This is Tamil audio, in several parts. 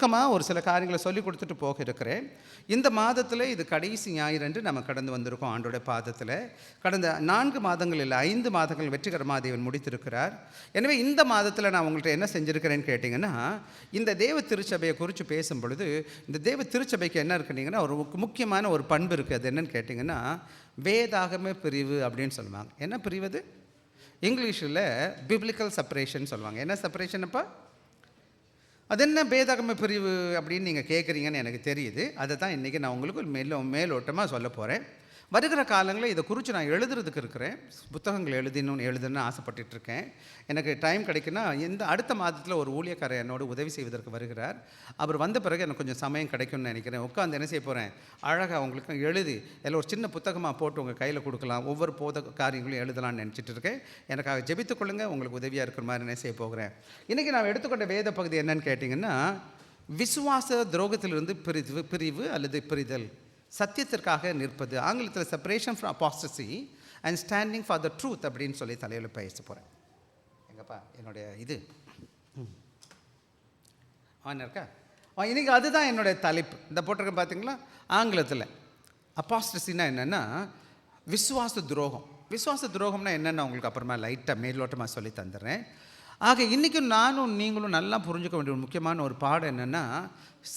சுருக்கமாக ஒரு சில காரியங்களை சொல்லி கொடுத்துட்டு போக இருக்கிறேன். இந்த மாதத்தில் இது கடைசி ஞாயிறு என்று நம்ம கடந்து வந்திருக்கோம் ஆண்டோடைய பாதத்தில். கடந்த 4 மாதங்கள் இல்லை 5 மாதங்கள் வெற்றிகரமாக தேவன் முடித்திருக்கிறார். எனவே இந்த மாதத்தில் நான் உங்கள்கிட்ட என்ன செஞ்சுருக்கிறேன்னு கேட்டிங்கன்னா, இந்த தேவ திருச்சபையை குறித்து பேசும் பொழுது இந்த தேவ திருச்சபைக்கு என்ன இருக்குன்னீங்கன்னா ஒரு முக்கியமான ஒரு பண்பு இருக்குது. அது என்னன்னு கேட்டிங்கன்னா வேதாகம பிரிவு அப்படின்னு சொல்லுவாங்க. என்ன பிரிவு அது? இங்கிலீஷில் பிப்ளிக்கல் செப்பரேஷன் சொல்லுவாங்க. என்ன செப்பரேஷன்? அப்போ அது என்ன வேதாகம பிரிவு அப்படின்னு நீங்கள் கேட்குறீங்கன்னு எனக்கு தெரியுது. அதை தான் இன்றைக்கி நான் உங்களுக்கு மேலோட்டமாக சொல்ல போகிறேன். வருகிற காலங்களில் இதை குறித்து நான் எழுதுறதுக்கு இருக்கிறேன். புத்தகங்கள் எழுதணும்னு ஆசைப்பட்டுருக்கேன். எனக்கு டைம் கிடைக்குன்னா இந்த அடுத்த மாதத்தில் ஒரு ஊழியக்காரர் என்னோட உதவி செய்வதற்கு வருகிறார். அவர் வந்த பிறகு எனக்கு கொஞ்சம் சமயம் கிடைக்கும்னு நினைக்கிறேன். உட்காந்து என்ன செய்ய போகிறேன், அழகாக அவங்களுக்கு எழுதி எல்லாம் ஒரு சின்ன புத்தகமாக போட்டு உங்கள் கையில் கொடுக்கலாம். ஒவ்வொரு காரியங்களும் எழுதலாம்னு நினச்சிட்டு இருக்கேன். எனக்காக ஜெபித்து கொள்ளுங்கள். உங்களுக்கு உதவியாக இருக்கிற மாதிரி என்ன செய்ய போகிறேன். இன்றைக்கி நான் எடுத்துக்கொண்ட வேத பகுதி என்னன்னு கேட்டிங்கன்னா, விசுவாச துரோகத்திலிருந்து பிரிவு அல்லது பிரிதல், சத்தியத்திற்காக நிற்பது, ஆங்கிலத்தில் separation from apostasy and standing for the truth அப்படின்னு சொல்லி தலையில் பேச போகிறேன். எங்கப்பா என்னுடைய இது இருக்கா? இன்றைக்கி அதுதான் என்னுடைய தலைப்பு. இந்த போட்டிருக்க பார்த்தீங்களா, ஆங்கிலத்தில் அபாஸ்டசின்னா என்னென்னா விசுவாச துரோகம். விசுவாச துரோகம்னா என்னென்னா உங்களுக்கு அப்புறமா லைட்டாக மேலோட்டமாக சொல்லி தந்துடுறேன். ஆக இன்றைக்கும் நானும் நீங்களும் நல்லா புரிஞ்சுக்க வேண்டிய ஒரு முக்கியமான ஒரு பாடம் என்னென்னா,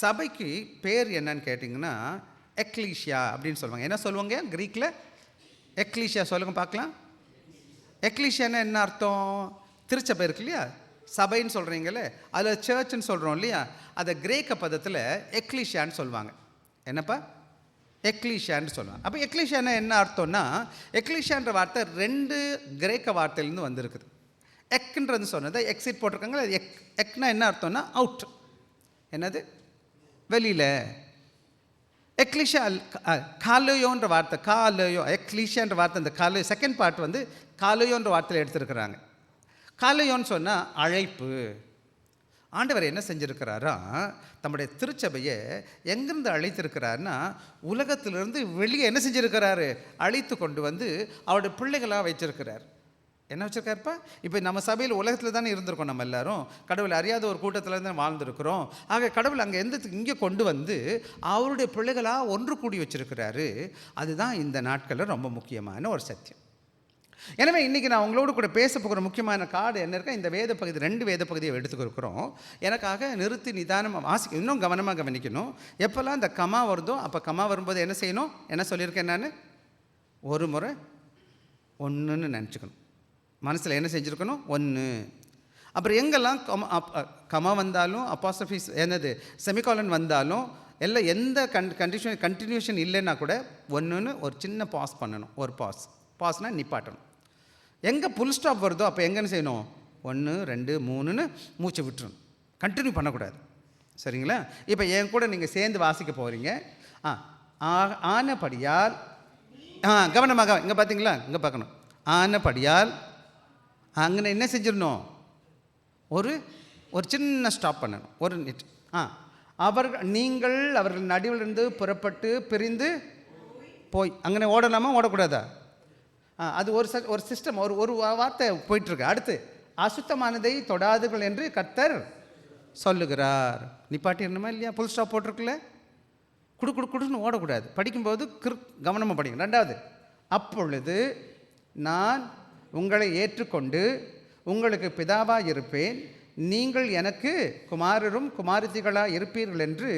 சபைக்கு பேர் என்னன்னு கேட்டிங்கன்னா எக்லீஷியா அப்படின்னு சொல்லுவாங்க. என்ன சொல்லுவாங்க கிரீக்கில்? எக்லீஷியா சொல்லுங்க பார்க்கலாம். எக்லீஷியானா என்ன அர்த்தம்? திருச்சபை இருக்கு இல்லையா, சபைன்னு சொல்கிறீங்களே, அதில் சர்ச்சுன்னு சொல்கிறோம் இல்லையா, அதை கிரேக்க பதத்தில் எக்லீஷியான்னு சொல்லுவாங்க. என்னப்பா? எக்லீஷியான்னு சொல்லுவாங்க. அப்போ எக்லீஷியானா என்ன அர்த்தம்னா, எக்லீஷியான்ற வார்த்தை 2 கிரேக்க வார்த்தையிலேருந்து வந்திருக்குது. எக்ன்றது சொன்னது எக்ஸிட் போட்டிருக்காங்க. எக்னா என்ன அர்த்தம்னா அவுட், என்னது வெளியில். எக்லீஷியா காலயோன்ற வார்த்தை, காலயோ எக்லீஷியான்ற வார்த்தை, அந்த காலயோ செகண்ட் பார்ட் வந்து காலயோன்ற வார்த்தையில் எடுத்துருக்கிறாங்க. காலயோன்னு சொன்னால் அழைப்பு. ஆண்டவர் என்ன செஞ்சுருக்கிறாரா, நம்முடைய திருச்சபையை எங்கேருந்து அழைத்திருக்கிறாருன்னா உலகத்திலிருந்து வெளியே என்ன செஞ்சுருக்கிறாரு, அழைத்து கொண்டு வந்து அவருடைய பிள்ளைகளாக வச்சிருக்கிறார். என்ன வச்சுருக்காருப்பா? இப்போ நம்ம சபையில் உலகத்தில் தானே இருந்திருக்கோம். நம்ம எல்லாரும் கடவுள் அறியாத ஒரு கூட்டத்தில் தான் வாழ்ந்துருக்கிறோம். ஆக கடவுள் அங்கே இங்கே கொண்டு வந்து அவருடைய பிள்ளைகளாக ஒன்று கூடி வச்சுருக்கிறாரு. அதுதான் இந்த நாட்களில் ரொம்ப முக்கியமான ஒரு சத்தியம். எனவே இன்றைக்கி நான் உங்களோடு கூட பேச போகிற முக்கியமான கார்டு என்ன இருக்கா, இந்த வேத பகுதி 2 வேத பகுதியை எடுத்துக்கிறோம். எனக்காக நிறுத்தி நிதானமாக வாசிக்க, இன்னும் கவனமாக கவனிக்கணும். எப்போல்லாம் இந்த கமா வருதோ அப்போ கமா வரும்போது என்ன செய்யணும், என்ன சொல்லியிருக்கேன் நான், ஒரு முறை ஒன்றுன்னு நினச்சிக்கணும். மனசில் என்ன செஞ்சுருக்கணும், 1. அப்புறம் எங்கெல்லாம் கமா வந்தாலும் அப்பாஸ்ட்ரோஃபி என்னது செமிகாலன் வந்தாலும் எல்லாம் எந்த கண்டினியூஷன் இல்லைன்னா கூட 1ன்னு ஒரு சின்ன பாஸ் பண்ணணும். ஒரு பாஸ்னால் நிப்பாட்டணும். எங்கே புல் ஸ்டாப் வருதோ அப்போ எங்கன்னு செய்யணும், 1 2 3ன்னு மூச்சை விட்டுறணும். கண்டினியூ பண்ணக்கூடாது. சரிங்களா? இப்போ என் கூட நீங்கள் சேர்ந்து வாசிக்க போகிறீங்க. ஆனபடியால் கவனமாக இங்கே பார்த்தீங்களா, இங்கே பார்க்கணும். ஆனபடியால் அங்கே என்ன செஞ்சிடணும், ஒரு சின்ன ஸ்டாப் பண்ணணும். ஒரு நிட் நீங்கள் அவர்கள் நடுவிலிருந்து புறப்பட்டு பிரிந்து போய் அங்கே ஓடலாமா ஓடக்கூடாதா? அது ஒரு சிஸ்டம், ஒரு வார்த்தை போயிட்டுருக்கு. அடுத்து அசுத்தமானதை தொடாதுகள் என்று கர்த்தர் சொல்லுகிறார். நிப்பாட்டிடணுமா இல்லையா? புல் ஸ்டாப் போட்டிருக்குல்ல, குடுன்னு ஓடக்கூடாது. படிக்கும்போது கவனமாக படிங்க. 2வது, அப்பொழுது நான் உங்களை ஏற்றுக்கொண்டு உங்களுக்கு பிதாவாக இருப்பேன், நீங்கள் எனக்கு குமாரரும் குமாரத்திகளாக இருப்பீர்கள் என்று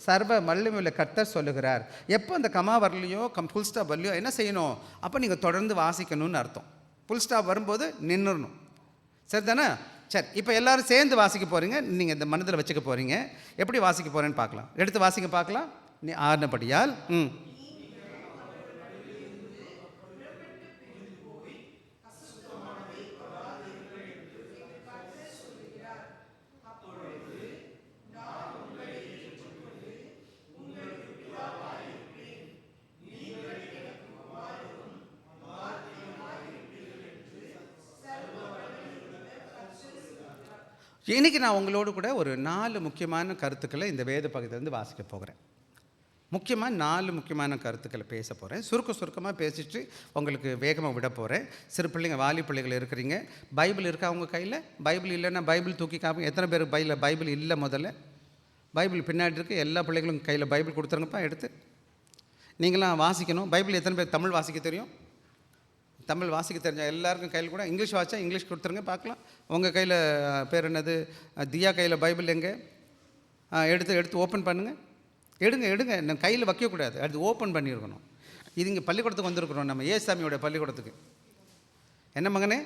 சர்வ வல்லமையுள்ள கர்த்தர் சொல்லுகிறார். எப்போ அந்த கமா வரலையோ ஃபுல் ஸ்டாப் வரலையோ என்ன செய்யணும், அப்போ நீங்கள் தொடர்ந்து வாசிக்கணும்னு அர்த்தம். ஃபுல் ஸ்டாப் வரும்போது நின்றுடணும். சரி தானே? சரி, இப்போ எல்லோரும் சேர்ந்து வாசிக்க போகிறீங்க. நீங்கள் இந்த மனதில் வச்சுக்க போகிறீங்க. எப்படி வாசிக்க போகிறேன்னு பார்க்கலாம். எடுத்து வாசிக்க பார்க்கலாம். நீ ஆனபடியால் இன்றைக்கி நான் உங்களோடு கூட ஒரு 4 முக்கியமான கருத்துக்களை இந்த வேத பகுதியிலேருந்து வாசிக்க போகிறேன். முக்கியமாக 4 முக்கியமான கருத்துக்களை பேச போகிறேன். சுருக்கமாக பேசிட்டு உங்களுக்கு வேகமாக விட போகிறேன். சிறு பிள்ளைங்க, வாலி பிள்ளைகள் இருக்கிறீங்க. பைபிள் இருக்கா உங்கள் கையில்? பைபிள் இல்லைன்னா பைபிள் தூக்கி காப்பீங்க. எத்தனை பேர் பைபிள் இல்லை? முதல்ல பைபிள் பின்னாடி இருக்குது. எல்லா பிள்ளைகளும் கையில் பைபிள் கொடுத்துருங்கப்பா எடுத்து. நீங்களாம் வாசிக்கணும். பைபிள் எத்தனை பேர் தமிழ் வாசிக்க தெரியும்? தமிழ் வாசிக்க தெரிஞ்ச எல்லாருக்கும் கையில் கூட. இங்கிலீஷ் வாசித்தா இங்கிலீஷ் கொடுத்துருங்க பார்க்கலாம். உங்கள் கையில் பேர் என்னது, தியா கையில் பைபிள் எங்கே? எடுத்து ஓப்பன் பண்ணுங்கள். எடுங்க நான் கையில் வைக்கக்கூடாது, அடுத்து ஓப்பன் பண்ணியிருக்கணும். இது இங்கே பள்ளிக்கூடத்துக்கு வந்திருக்கிறோம், நம்ம ஏசாமியோட பள்ளிக்கூடத்துக்கு. என்ன மகனே,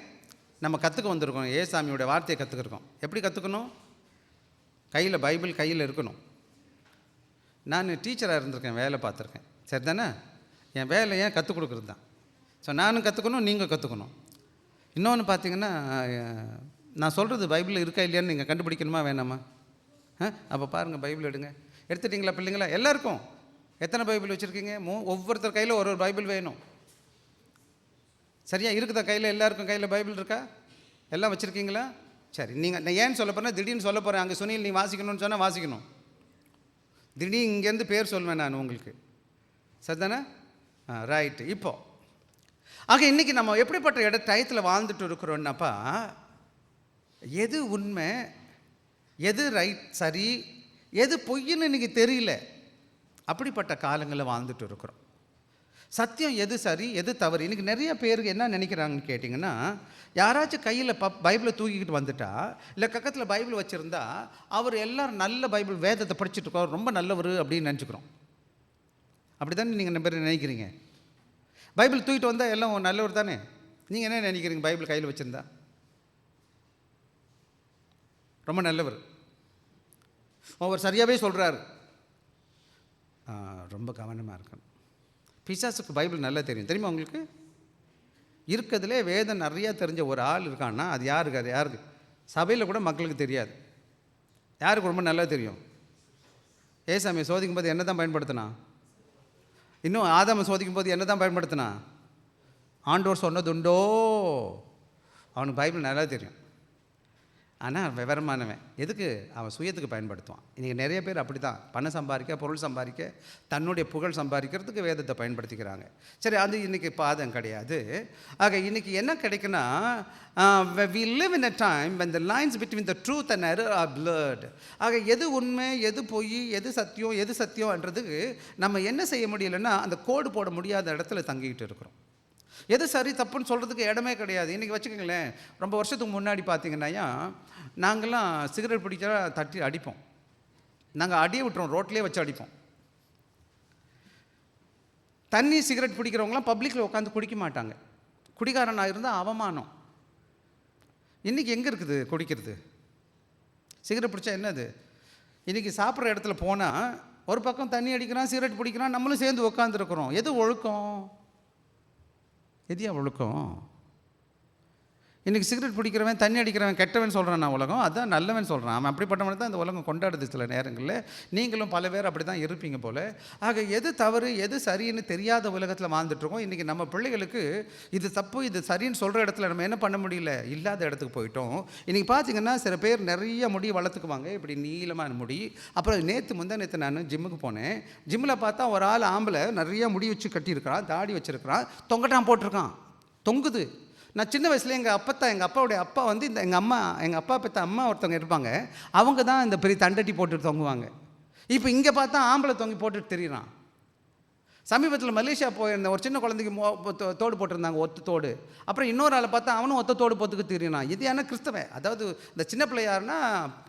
நம்ம கற்றுக்க வந்திருக்கோம், ஏசாமியோட வார்த்தையை கற்றுக்கிருக்கோம். எப்படி கற்றுக்கணும்? கையில் பைபிள் கையில் இருக்கணும். நான் டீச்சராக இருந்திருக்கேன், வேலை பார்த்துருக்கேன், சரி தானே? என் வேலையை கற்றுக் கொடுக்குறது தான். ஸோ நானும் கற்றுக்கணும், நீங்கள் கற்றுக்கணும். இன்னொன்று பார்த்தீங்கன்னா, நான் சொல்கிறது பைபிளில் இருக்கா இல்லையான்னு நீங்கள் கண்டுபிடிக்கணுமா வேணாமா? அப்போ பாருங்கள், பைபிள் எடுத்துட்டிங்களா பிள்ளைங்களா? எல்லாருக்கும் எத்தனை பைபிள் வச்சுருக்கீங்க? ஒவ்வொருத்தர் கையில் ஒரு பைபிள் வேணும். சரியா இருக்குதா? கையில் எல்லாருக்கும் கையில் பைபிள் இருக்கா? எல்லாம் வச்சுருக்கீங்களா? சரி. நீங்கள் நான் ஏன்னு சொல்ல போகிறேன், திடீர்னு சொல்ல போகிறேன், அங்கே சுனில் நீ வாசிக்கணும்னு சொன்னால் வாசிக்கணும். திடீர்னு இங்கேருந்து பேர் சொல்வேன் நான் உங்களுக்கு, சரிதானே? ரைட்டு. இப்போது ஆக இன்றைக்கி நம்ம எப்படிப்பட்ட டயத்தில் வாழ்ந்துட்டு இருக்கிறோன்னாப்பா, எது உண்மை, எது ரைட் சரி, எது பொய்ன்னு இன்றைக்கி தெரியல, அப்படிப்பட்ட காலங்களில் வாழ்ந்துட்டு இருக்கிறோம். சத்தியம் எது சரி எது தவறு. இன்றைக்கி நிறைய பேருக்கு என்ன நினைக்கிறாங்கன்னு கேட்டிங்கன்னா, யாராச்சும் கையில் பைபிளை தூக்கிக்கிட்டு வந்துட்டா, இல்லை பக்கத்தில் பைபிள் வச்சுருந்தா, அவர் எல்லோரும் நல்ல பைபிள் வேதத்தை படிச்சுட்டு இருக்கோம், ரொம்ப நல்லவர் அப்படின்னு நினச்சிக்கிறோம். அப்படி தானே நீங்கள் பேர் நினைக்கிறீங்க? பைபிள் தூக்கிட்டு வந்தால் எல்லாம் நல்லவர் தானே? நீங்கள் என்ன நினைக்கிறீங்க? பைபிள் கையில் வச்சுருந்தா ரொம்ப நல்லவர், அவர் சரியாகவே சொல்கிறாரு. ரொம்ப கவனமாக இருக்கணும். பிசாசுக்கு பைபிள் நல்லா தெரியும், தெரியுமா உங்களுக்கு? இருக்கிறதுலே வேதம் நிறையா தெரிஞ்ச ஒரு ஆள் இருக்கான்னா அது யாருக்கு? சபையில் கூட மக்களுக்கு தெரியாது. யாருக்கு ரொம்ப நல்லா தெரியும்? ஏசாமியை சோதிக்கும் போது என்ன தான் பயன்படுத்தினா? இன்னும் ஆதாமை சோதிக்கும் போது என்ன தான் பயன்படுத்தினா? ஆண்டவர் சொன்னதுண்டோ. அவனுக்கு பைபிள் நல்லா தெரியும். ஆனால் விவரமானவன் எதுக்கு? அவன் சுயத்துக்கு பயன்படுத்துவான். இன்றைக்கி நிறைய பேர் அப்படி தான், பணம் சம்பாதிக்க, பொருள் சம்பாதிக்க, தன்னுடைய புகழ் சம்பாதிக்கிறதுக்கு வேதத்தை பயன்படுத்திக்கிறாங்க. சரி, அது இன்றைக்கி பாதம் கிடையாது. ஆக இன்றைக்கி என்ன கிடைக்குன்னா, we live in a time when the lines between the truth and error are blurred. ஆக எது உண்மை, எது பொய், எது சத்தியம்ன்றதுக்கு நம்ம என்ன செய்ய முடியலைன்னா, அந்த கோடு போட முடியாத இடத்துல தங்கிக்கிட்டு இருக்கிறோம். எது சரி தப்புன்னு சொல்கிறதுக்கு இடமே கிடையாது. இன்றைக்கி வச்சுக்கோங்களேன், ரொம்ப வருஷத்துக்கு முன்னாடி பார்த்தீங்கன்னா, நாங்கள்லாம் சிகரெட் பிடிச்சா தட்டி அடிப்போம். நாங்கள் அடியை விட்டுறோம், ரோட்லேயே வச்சு அடிப்போம். தண்ணி சிகரெட் பிடிக்கிறவங்களாம் பப்ளிக்கில் உட்காந்து குடிக்க மாட்டாங்க. குடிகாரனாக இருந்தால் அவமானம். இன்றைக்கி எங்கே இருக்குது குடிக்கிறது? சிகரெட் பிடிச்சா என்னது? இன்றைக்கி சாப்பிட்ற இடத்துல போனால் ஒரு பக்கம் தண்ணி அடிக்கிறான், சிகரெட் பிடிக்கிறான், நம்மளும் சேர்ந்து உட்காந்துருக்குறோம். எது ஒழுக்கம்? எதியா ஒழுக்கம்? இன்றைக்கி சிகரெட் பிடிக்கிறவன், தண்ணி அடிக்கிறவன் கெட்டவன் சொல்கிறான் நான் உலகம், அதுதான் நல்லவன் சொல்கிறான். அவன் அப்படிப்பட்டவனை தான் இந்த உலகம் கொண்டாடுது சில நேரங்களில். நீங்களும் பல பேர் அப்படி தான் இருப்பீங்க போல். ஆக எது தவறு எது சரின்னு தெரியாத உலகத்தில் வாழ்ந்துட்டுருக்கோம். இன்றைக்கி நம்ம பிள்ளைகளுக்கு இது தப்பு இது சரின்னு சொல்கிற இடத்துல நம்ம என்ன பண்ண முடியல, இல்லாத இடத்துக்கு போயிட்டோம். இன்றைக்கி பார்த்திங்கன்னா சில பேர் நிறைய முடி வளர்த்துக்குவாங்க, இப்படி நீளமான முடி. அப்புறம் நேற்று நான் ஜிம்முக்கு போனேன். ஜிம்மில் பார்த்தா ஒரு ஆள் ஆம்பளை நிறைய முடி வச்சு கட்டியிருக்கிறான், தாடி வச்சுருக்கிறான், தொங்கட்டான் போட்டிருக்கான், தொங்குது. நான் சின்ன வயசில் எங்கள் அப்பாவுடைய அப்பா வந்து எங்கள் அப்பா பெற்ற அம்மா ஒருத்தவங்க இருப்பாங்க, அவங்க தான் இந்த பெரிய தண்டட்டி போட்டுட்டு தொங்குவாங்க. இப்போ இங்கே பார்த்தா ஆம்பளை தொங்கி போட்டுட்டு தெரியுறான். சமீபத்தில் மலேசியா போயிருந்தேன், ஒரு சின்ன குழந்தைக்கு தோடு போட்டிருந்தாங்க, ஒத்து தோடு. அப்புறம் இன்னொரு ஆளை பார்த்தா அவனும் ஒத்த தோடு போத்துக்கு தெரியுறான். இது ஏன்னா கிறிஸ்தவ, அதாவது இந்த சின்ன பிள்ளை யாருன்னா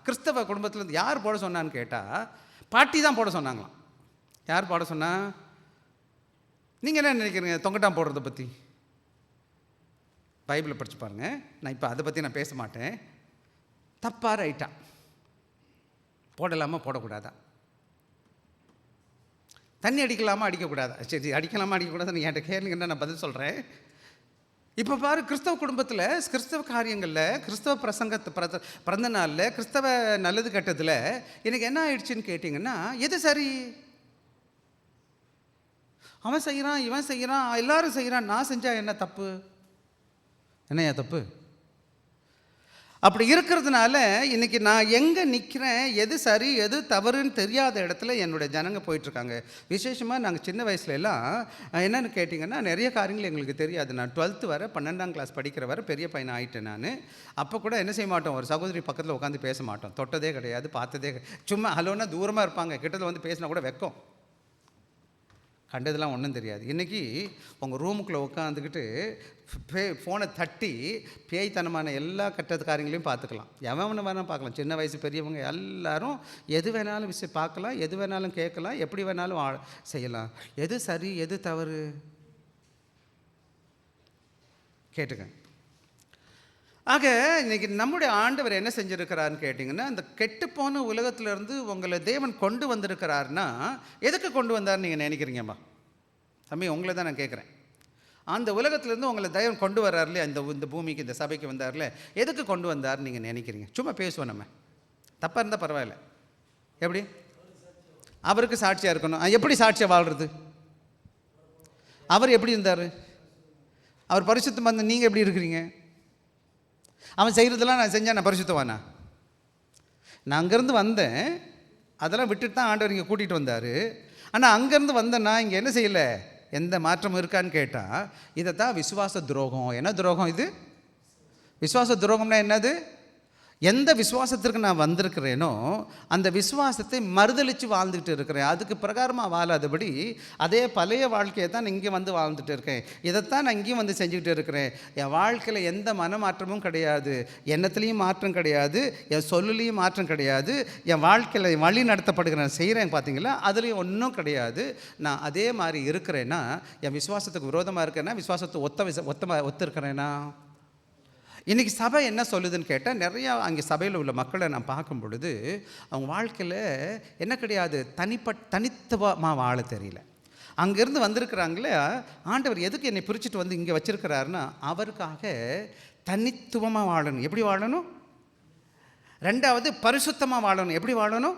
கிறிஸ்தவ குடும்பத்தில் யார் போட சொன்னான்னு கேட்டால் பாட்டி தான் போட சொன்னாங்களாம். யார் போட சொன்னா? நீங்கள் என்ன நினைக்கிறீங்க தொங்கட்டான் போடுறதை பற்றி? பைபிளை படித்து பாருங்கள். நான் இப்போ அதை பற்றி நான் பேச மாட்டேன். தப்பா ரைட்டா? போடலாமா போடக்கூடாதா? தண்ணி அடிக்கலாமா அடிக்கக்கூடாதா? சரி, அடிக்கலாமா அடிக்கக்கூடாது என்கிட்ட கேளுங்கன்னா நான் பதில் சொல்கிறேன். இப்போ பாரு, கிறிஸ்தவ குடும்பத்தில் கிறிஸ்தவ காரியங்களில், கிறிஸ்தவ பிறந்த நாளில், கிறிஸ்தவ நல்லது கெட்டதில் எனக்கு என்ன ஆயிடுச்சுன்னு கேட்டிங்கன்னா, எது சரி? அவன் செய்கிறான், இவன் செய்கிறான், எல்லாரும் செய்கிறான், நான் செஞ்சால் என்ன தப்பு? என்னையா தப்பு? அப்படி இருக்கிறதுனால இன்றைக்கி நான் எங்கே நிற்கிறேன், எது சரி எது தவறுன்னு தெரியாத இடத்துல என்னுடைய ஜனங்க போயிட்டுருக்காங்க. விசேஷமாக நாங்கள் சின்ன வயசுலலாம் என்னென்னு கேட்டிங்கன்னா, நிறைய காரியங்கள் எங்களுக்கு தெரியாது. நான் 12th வரை 12ஆம் கிளாஸ் படிக்கிற வரை பெரிய பையனை ஆகிட்டேன் நான். அப்போ கூட என்ன செய்ய மாட்டோம், ஒரு சகோதரி பக்கத்தில் உட்காந்து பேச மாட்டோம். தொட்டதே கிடையாது, பார்த்ததே சும்மா ஹலோன்னா தூரமாக இருப்பாங்க, கிட்டத்தில் வந்து பேசினா கூட வெக்கம். கண்டதெல்லாம் ஒன்றும் தெரியாது. இன்றைக்கி உங்கள் ரூமுக்குள்ளே உட்காந்துக்கிட்டு ஃபோனை தட்டி பேய்த்தனமான எல்லா கெட்டது காரியங்களையும் பார்த்துக்கலாம். எவனை வேணாலும் பார்க்கலாம். சின்ன வயசு பெரியவங்க எல்லாரும் எது வேணாலும் விஷயம் பார்க்கலாம், எது வேணாலும் கேட்கலாம், எப்படி வேணாலும் செய்யலாம். எது சரி எது தவறு கேட்டுக்க. ஆக இன்றைக்கி நம்முடைய ஆண்டவர் என்ன செஞ்சுருக்கிறாருன்னு கேட்டிங்கன்னா, இந்த கெட்டுப்போன உலகத்திலேருந்து உங்களை தேவன் கொண்டு வந்திருக்கிறாருன்னா எதுக்கு கொண்டு வந்தார்னு நீங்கள் நினைக்கிறீங்கம்மா? தம்பி, உங்களை தான் நான் கேட்குறேன். அந்த உலகத்திலேருந்து உங்களை தேவன் கொண்டு வர்றாருலே, இந்த பூமிக்கு இந்த சபைக்கு வந்தார்ல, எதுக்கு கொண்டு வந்தார்னு நீங்கள் நினைக்கிறீங்க? சும்மா பேசுவோம், நம்ம தப்பாக இருந்தால் பரவாயில்ல. எப்படி அவருக்கு சாட்சியாக இருக்கணும்? எப்படி சாட்சியாக வாழ்கிறது? அவர் எப்படி இருந்தார்? அவர் பரிசுத்தமாக இருந்தால் நீங்கள் எப்படி இருக்கிறீங்க? அவன் செய்கிறதெல்லாம் நான் செஞ்சால் நான் பரிசுத்தவானா? நான் அங்கேருந்து வந்தேன், அதெல்லாம் விட்டுட்டு தான் ஆண்டவர் இங்கே கூட்டிகிட்டு வந்தார். ஆனால் அங்கேருந்து வந்தேன்னா இங்கே என்ன செய்யலை, எந்த மாற்றமும் இருக்கான்னு கேட்டால் இதை தான் விசுவாச துரோகம். என்ன துரோகம் இது? விசுவாச துரோகம்னா என்னது? எந்த விசுவாசத்திற்கு நான் வந்திருக்கிறேனோ அந்த விசுவாசத்தை மறுதளித்து வாழ்ந்துக்கிட்டு இருக்கிறேன். அதுக்கு பிரகாரமாக வாழாதபடி அதே பழைய வாழ்க்கையை தான் நான் இங்கே வந்து வாழ்ந்துட்டு இருக்கேன். இதைத்தான் நான் இங்கேயும் வந்து செஞ்சுக்கிட்டு இருக்கிறேன். என் வாழ்க்கையில் எந்த மனமாற்றமும் கிடையாது, எண்ணத்துலேயும் மாற்றம் கிடையாது, என் சொல்லுலேயும் மாற்றம் கிடையாது, என் வாழ்க்கையில் வழி நடத்தப்படுகிறேன் செய்கிறேன் பார்த்தீங்களா, அதுலேயும் ஒன்றும் கிடையாது. நான் அதே மாதிரி இருக்கிறேன்னா என் விசுவாசத்துக்கு விரோதமாக இருக்கேன்னா விசுவாசத்தை ஒத்துருக்கிறேன்னா? இன்றைக்கி சபை என்ன சொல்லுதுன்னு கேட்டால், நிறையா அங்கே சபையில் உள்ள மக்களை நான் பார்க்கும் பொழுது அவங்க வாழ்க்கையில் என்ன கிடையாது, தனித்துவமாக வாழ தெரியல. அங்கேருந்து வந்திருக்கிறாங்களே, ஆண்டவர் எதுக்கு என்னை பிரிச்சுட்டு வந்து இங்கே வச்சுருக்கிறாருன்னா அவருக்காக தனித்துவமாக வாழணும். எப்படி வாழணும்? ரெண்டாவது பரிசுத்தமாக வாழணும். எப்படி வாழணும்?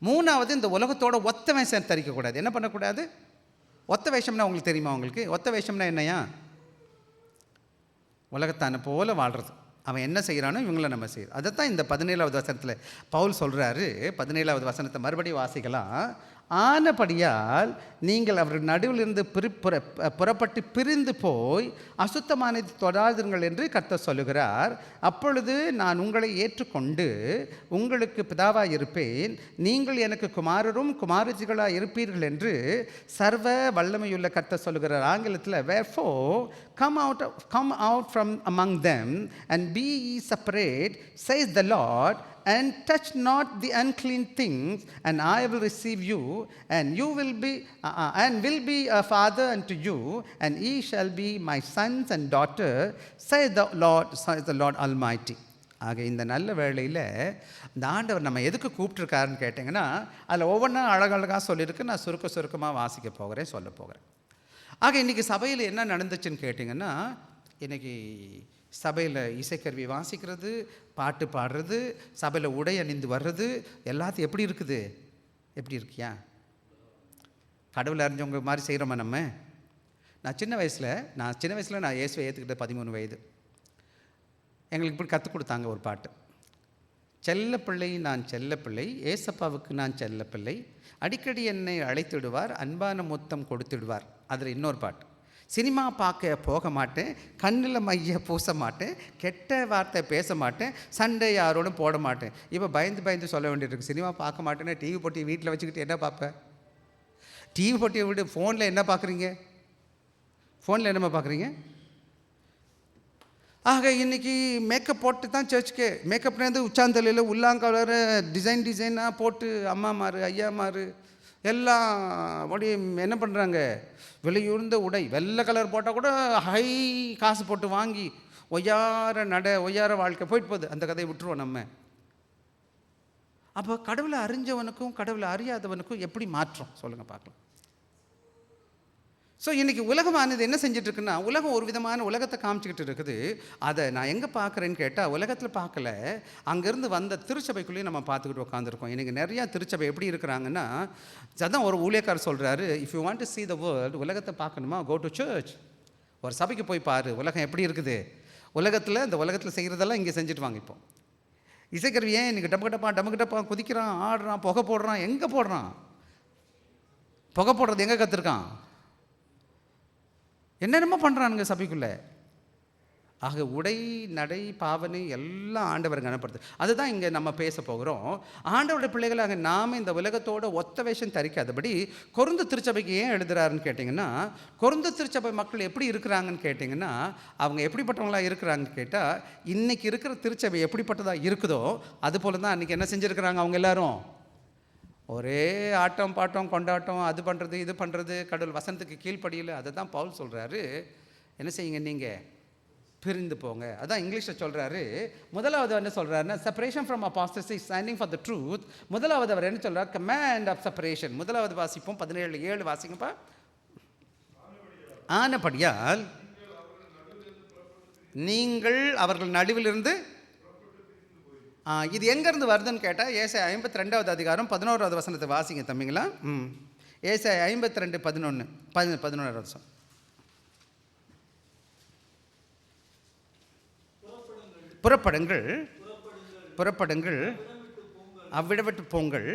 மூணாவது இந்த உலகத்தோட ஒத்த வேஷம் தரிக்கக்கூடாது. என்ன பண்ணக்கூடாது? ஒத்த வேஷம்னா உங்களுக்கு தெரியுமா? உங்களுக்கு ஒத்த வேஷம்னா என்னையா? உலகத்தான போல வாழ்கிறது. அவன் என்ன செய்கிறானோ இவங்கள நம்ம செய்கிறோம். அதை தான் இந்த 17வது வசனத்தில் பவுல் சொல்கிறாரு. 17வது வசனத்தை மறுபடியும் வாசிக்கலாம். ஆனபடியால் நீங்கள் அவர் நடுவிலிருந்து புறப்பட்டு பிரிந்து போய் அசுத்தமானதை தொடாதீர்கள் என்று கர்த்தர் சொல்லுகிறார். அப்பொழுது நான் உங்களை ஏற்றுக்கொண்டு உங்களுக்கு பிதாவாக இருப்பேன், நீங்கள் எனக்கு குமாரரும் குமாரத்திகளாக இருப்பீர்கள் என்று சர்வ வல்லமையுள்ள கர்த்தர் சொல்லுகிறார். ஆங்கிலத்தில் wherefore come out from among them and be ye separate, says the Lord, and touch not the unclean things, and I will receive you, and you will be a father unto you, and ye shall be my sons and daughters, says the Lord Almighty. ஆக இந்த நல்ல வேளையில் இந்த ஆண்டவர் நம்ம எதுக்கு கூப்பிட்டுருக்காருன்னு கேட்டிங்கன்னா, அதில் ஒவ்வொன்றா அழகழகாக சொல்லியிருக்கு. நான் சுருக்கமாக வாசிக்க போகிறேன், சொல்ல போகிறேன். ஆக இன்றைக்கி சபையில் என்ன நடந்துச்சுன்னு கேட்டிங்கன்னா, இன்றைக்கி சபையில் இசைக்கருவி வாசிக்கிறது, பாட்டு பாடுறது, சபையில் உடை அணிந்து வர்றது எல்லாத்தையும் எப்படி இருக்குது? எப்படி இருக்கியா? கடவுளை அறிஞ்சவங்க மாதிரி செய்கிறோமா நம்ம? நான் சின்ன வயசில் நான் இயேசுவை ஏற்றுக்கிட்ட 13 வயது. எங்களுக்கு இப்படி கற்றுக் கொடுத்தாங்க ஒரு பாட்டு. செல்லப்பிள்ளை நான் செல்லப்பிள்ளை, ஏசப்பாவுக்கு நான் செல்லப்பிள்ளை, அடிக்கடி என்னை அழைத்துடுவார், அன்பான முத்தம் கொடுத்துடுவார். அதில் இன்னொரு பாட்டு, சினிமா பார்க்க போக மாட்டேன், கண்ணில் மைய பூச மாட்டேன், கெட்ட வார்த்தை பேச மாட்டேன், சண்டை யாரோடும் போட மாட்டேன். இப்போ பயந்து சொல்ல வேண்டியிருக்கு. சினிமா பார்க்க மாட்டேன்னா டிவி போட்டி வீட்டில் வச்சுக்கிட்டு என்ன பார்ப்பேன்? டிவி போட்டியை விட்டு ஃபோனில் என்ன பார்க்குறீங்க? ஃபோனில் என்னம்மா பார்க்குறீங்க? ஆக இன்றைக்கி மேக்கப் போட்டு தான் சர்ச்சுக்கு, மேக்கப்லேருந்து உச்சாந்தலையில் உள்ளாங்கலர் டிசைனாக போட்டு அம்மாமார் ஐயாமார் எல்லாம் அப்படி என்ன பண்ணுறாங்க, விலையுர்ந்த உடை வெள்ளை கலர் போட்டால் கூட ஹை காசு போட்டு வாங்கி ஒய்யார வாழ்க்கை போயிட்டு போகுது. அந்த கதையை விட்டுருவோம் நம்ம. அப்போ கடவுளை அறிஞ்சவனுக்கும் கடவுளை அறியாதவனுக்கும் எப்படி மாற்றம் சொல்லுங்கள் பார்க்கலாம். ஸோ இன்றைக்கி உலகமானது என்ன செஞ்சிட்ருக்குன்னா, உலகம் ஒரு விதமான உலகத்தை காமிச்சிக்கிட்டு இருக்குது. அதை நான் எங்கே பார்க்குறேன்னு கேட்டால் உலகத்தில் பார்க்கல, அங்கேருந்து வந்த திருச்சபைக்குள்ளேயும் நம்ம பார்த்துக்கிட்டு உட்காந்துருக்கோம். இன்றைக்கி நிறையா திருச்சபை எப்படி இருக்கிறாங்கன்னா, அதான் ஒரு ஊழியக்காரர் சொல்கிறாரு, if you want to see the world, உலகத்தை பார்க்கணுமா, கோ டு சர்ச். ஒரு சபைக்கு போய் பாரு, உலகம் எப்படி இருக்குது. இந்த உலகத்தில் செய்கிறதெல்லாம் இங்கே செஞ்சுட்டு வாங்க. இப்போ இசைக்கருவி ஏன் இன்றைக்கி டமுக்கு டப்பா குதிக்கிறான், ஆடுறான், புகை போடுறான். எங்கே போடுறான்? புகை போடுறது எங்கே கற்றுருக்கான்? என்னென்னமோ பண்ணுறானுங்க சபைக்குள்ளே. ஆக உடை, நடை, பாவனை எல்லாம் ஆண்டவர் கனப்படுது. அதுதான் இங்கே நம்ம பேச போகிறோம். ஆண்டவருடைய பிள்ளைகளாக நாம் இந்த உலகத்தோட ஒத்த வேஷம் தரிக்காதபடி கொரிந்து திருச்சபைக்கு ஏன் எழுதுறாருன்னு கேட்டிங்கன்னா, கொரிந்து திருச்சபை மக்கள் எப்படி இருக்கிறாங்கன்னு கேட்டிங்கன்னா, அவங்க எப்படிப்பட்டவங்களாக இருக்கிறாங்கன்னு கேட்டால், இன்றைக்கி இருக்கிற திருச்சபை எப்படிப்பட்டதாக இருக்குதோ அதுபோல் தான் அன்றைக்கி என்ன செஞ்சுருக்கிறாங்க அவங்க எல்லாரும். ஒரே ஆட்டம் பாட்டம் கொண்டாட்டம், அது பண்ணுறது இது பண்ணுறது, கடவுள் வசனத்துக்கு கீழ்ப்படியில். அதை தான் பவுல் சொல்கிறாரு, என்ன செய்யுங்க நீங்கள் பிரிந்து போங்க. அதான் இங்கிலீஷில் சொல்கிறாரு. முதலாவது என்ன சொல்கிறாருன்னா, separation from apostasy standing for the truth. முதலாவது அவர் என்ன சொல்கிறார்? Command of separation. முதலாவது வாசிப்போம், 17:7 வாசிங்கப்பா. ஆனபடியால் நீங்கள் அவர்கள் நடுவிலிருந்து. இது எங்கேருந்து வருதுன்னு கேட்டால், ஏசாயா 52வது அதிகாரம் 11வது வசனத்தை வாசிங்க தம்பிங்களா. ஏசாயா 52:11 வருஷம். புறப்படுங்கள், அவ்விடவிட்டு போங்கள்,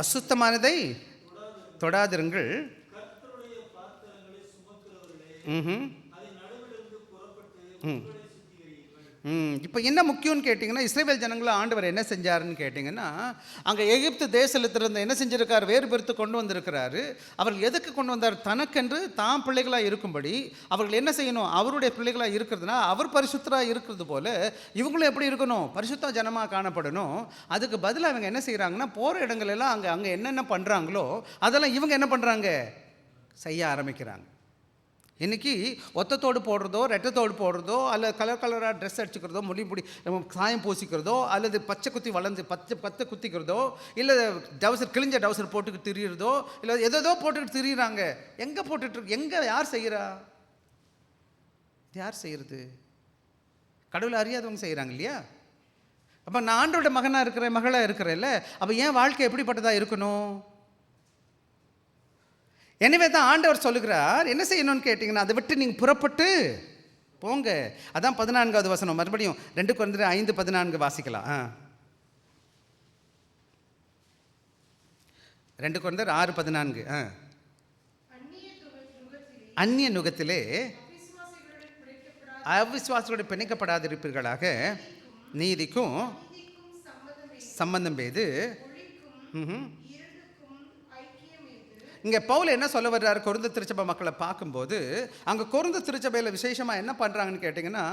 அசுத்தமானதை தொடாதிருங்கள். இப்போ என்ன முக்கியம்னு கேட்டிங்கன்னா, இஸ்ரவேல் ஜனங்களை ஆண்டவர் என்ன செஞ்சாருன்னு கேட்டிங்கன்னா, அங்கே எகிப்து தேசத்திலிருந்து என்ன செஞ்சுருக்கார்? வேறு பிரித்து கொண்டு வந்திருக்கிறாரு. அவர்கள் எதுக்கு கொண்டு வந்தார்? தனக்கென்று தாம் பிள்ளைகளாக இருக்கும்படி. அவர்கள் என்ன செய்யணும்? அவருடைய பிள்ளைகளாக இருக்கிறதுனா அவர் பரிசுத்தராக இருக்கிறது போல் இவங்களும் எப்படி இருக்கணும்? பரிசுத்த ஜனமாக காணப்படணும். அதுக்கு பதிலாக அவங்க என்ன செய்கிறாங்கன்னா, போகிற இடங்களெல்லாம் அங்கே என்னென்ன பண்ணுறாங்களோ அதெல்லாம் இவங்க என்ன பண்ணுறாங்க? செய்ய ஆரம்பிக்கிறாங்க. இன்றைக்கி ஒத்தத்தோடு போடுறதோ, ரெட்டத்தோடு போடுறதோ, அல்லது கலராக ட்ரெஸ் அடிச்சுக்கிறதோ, முடி சாயம் பூசிக்கிறதோ, அல்லது பச்சை குத்தி வளர்ந்து பச்சை குத்திக்கிறதோ, இல்லை கிழிஞ்ச டவுசர் போட்டுக்கிட்டு திரியிறதோ, இல்லை எதோ போட்டுக்கிட்டு திரியிறாங்க. எங்கே போட்டுட்ருக்கு? எங்கே யார் செய்கிறா? யார் செய்கிறது? கடவுளை அறியாதவங்க செய்கிறாங்க இல்லையா? அப்போ நான் ஆண்டோட மகனாக இருக்கிறேன், மகளாக இருக்கிறேன்ல, அப்போ ஏன் வாழ்க்கை எப்படிப்பட்டதாக இருக்கணும்? எனவே தான் ஆண்டவர் சொல்லுகிறார், என்ன செய்யணும்னு கேட்டிங்கன்னா, அதை விட்டு நீங்கள் புறப்பட்டு போங்க. அதான் 14வது வசனம். மறுபடியும் 2 Corinthians 5:14 வாசிக்கலாம். 2 Corinthians 6:14. அந்நிய நுகத்திலே அவிசுவாசிகளோடு பிணைக்கப்படாதிருப்பீர்களாக, நீதிக்கும் சம்பந்தம் பேது. இங்கே பவுல் என்ன சொல்ல வர்றாரு? கொரிந்து திருச்சபை மக்களை பார்க்கும்போது, அங்கே கொரிந்து திருச்சபையில் விசேஷமாக என்ன பண்ணுறாங்கன்னு கேட்டிங்கன்னா,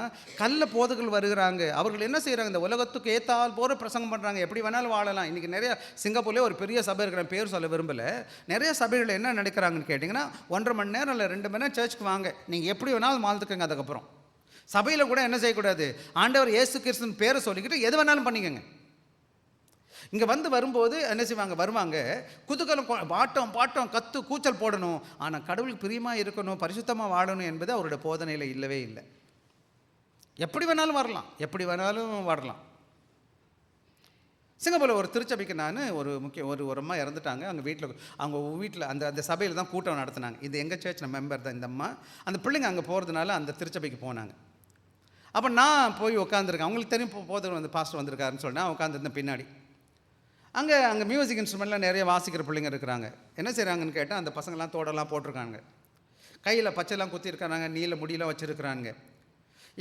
கள்ள போதகர்கள் வருகிறாங்க. அவர்கள் என்ன செய்கிறாங்க? இந்த உலகத்துக்கு ஏற்றால் போகிற பிரசங்கம் பண்ணுறாங்க. எப்படி வேணாலும் வாழலாம். இன்றைக்கி நிறைய சிங்கப்பூர்லேயே ஒரு பெரிய சபை இருக்கிற, பேர் சொல்ல விரும்பலை, நிறைய சபைகள் என்ன நடக்கிறாங்கன்னு கேட்டிங்கன்னா, 1.5 மணி நேரம் இல்லை 2 மணி நேரம் சர்ச்சுக்கு வாங்க, நீங்கள் எப்படி வேணாலும் வாழ்ந்துக்கங்க. அதுக்கப்புறம் சபையில் கூட என்ன செய்யக்கூடாது? ஆண்டவர் இயேசு கிறிஸ்துவின் பேரை சொல்லிக்கிட்டு எது வேணாலும் பண்ணிக்கங்க. இங்கே வரும்போது என்ன செய்வாங்க? வருவாங்க, குதூகலம், பாட்டம் கத்து கூச்சல் போடணும். ஆனால் கடவுளுக்கு பிரியமாக இருக்கணும், பரிசுத்தமாக வாழணும் என்பது அவருடைய போதனையில் இல்லவே இல்லை. எப்படி வேணாலும் வரலாம், எப்படி வேணாலும் வாழலாம். சிங்கப்பூரில் ஒரு திருச்சபைக்கு நான் ஒரு அம்மா இறந்துட்டாங்க. அவங்க வீட்டில் அந்த சபையில் தான் கூட்டம் நடத்தினாங்க. இது எங்கள் சர்ச் மெம்பர் தான் இந்த அம்மா. அந்த பிள்ளைங்க அங்கே போகிறதுனால அந்த திருச்சபைக்கு போனாங்க. அப்போ நான் போய் உட்காந்துருக்கேன். அவங்களுக்கு தெரியும் போதர் பாஸ்டர் வந்திருக்காருன்னு சொன்னேன். நான் உட்காந்துருந்தேன் பின்னாடி. அங்கே மியூசிக் இன்ஸ்ட்ருமெண்ட்லாம் நிறைய வாசிக்கிற பிள்ளைங்க இருக்கிறாங்க. என்ன செய்கிறாங்கன்னு கேட்டால், அந்த பசங்கள்லாம் தோடெல்லாம் போட்டிருக்காங்க, கையில் பச்சைலாம் குத்திருக்காங்க, நீல முடியெல்லாம் வச்சுருக்கிறாங்க.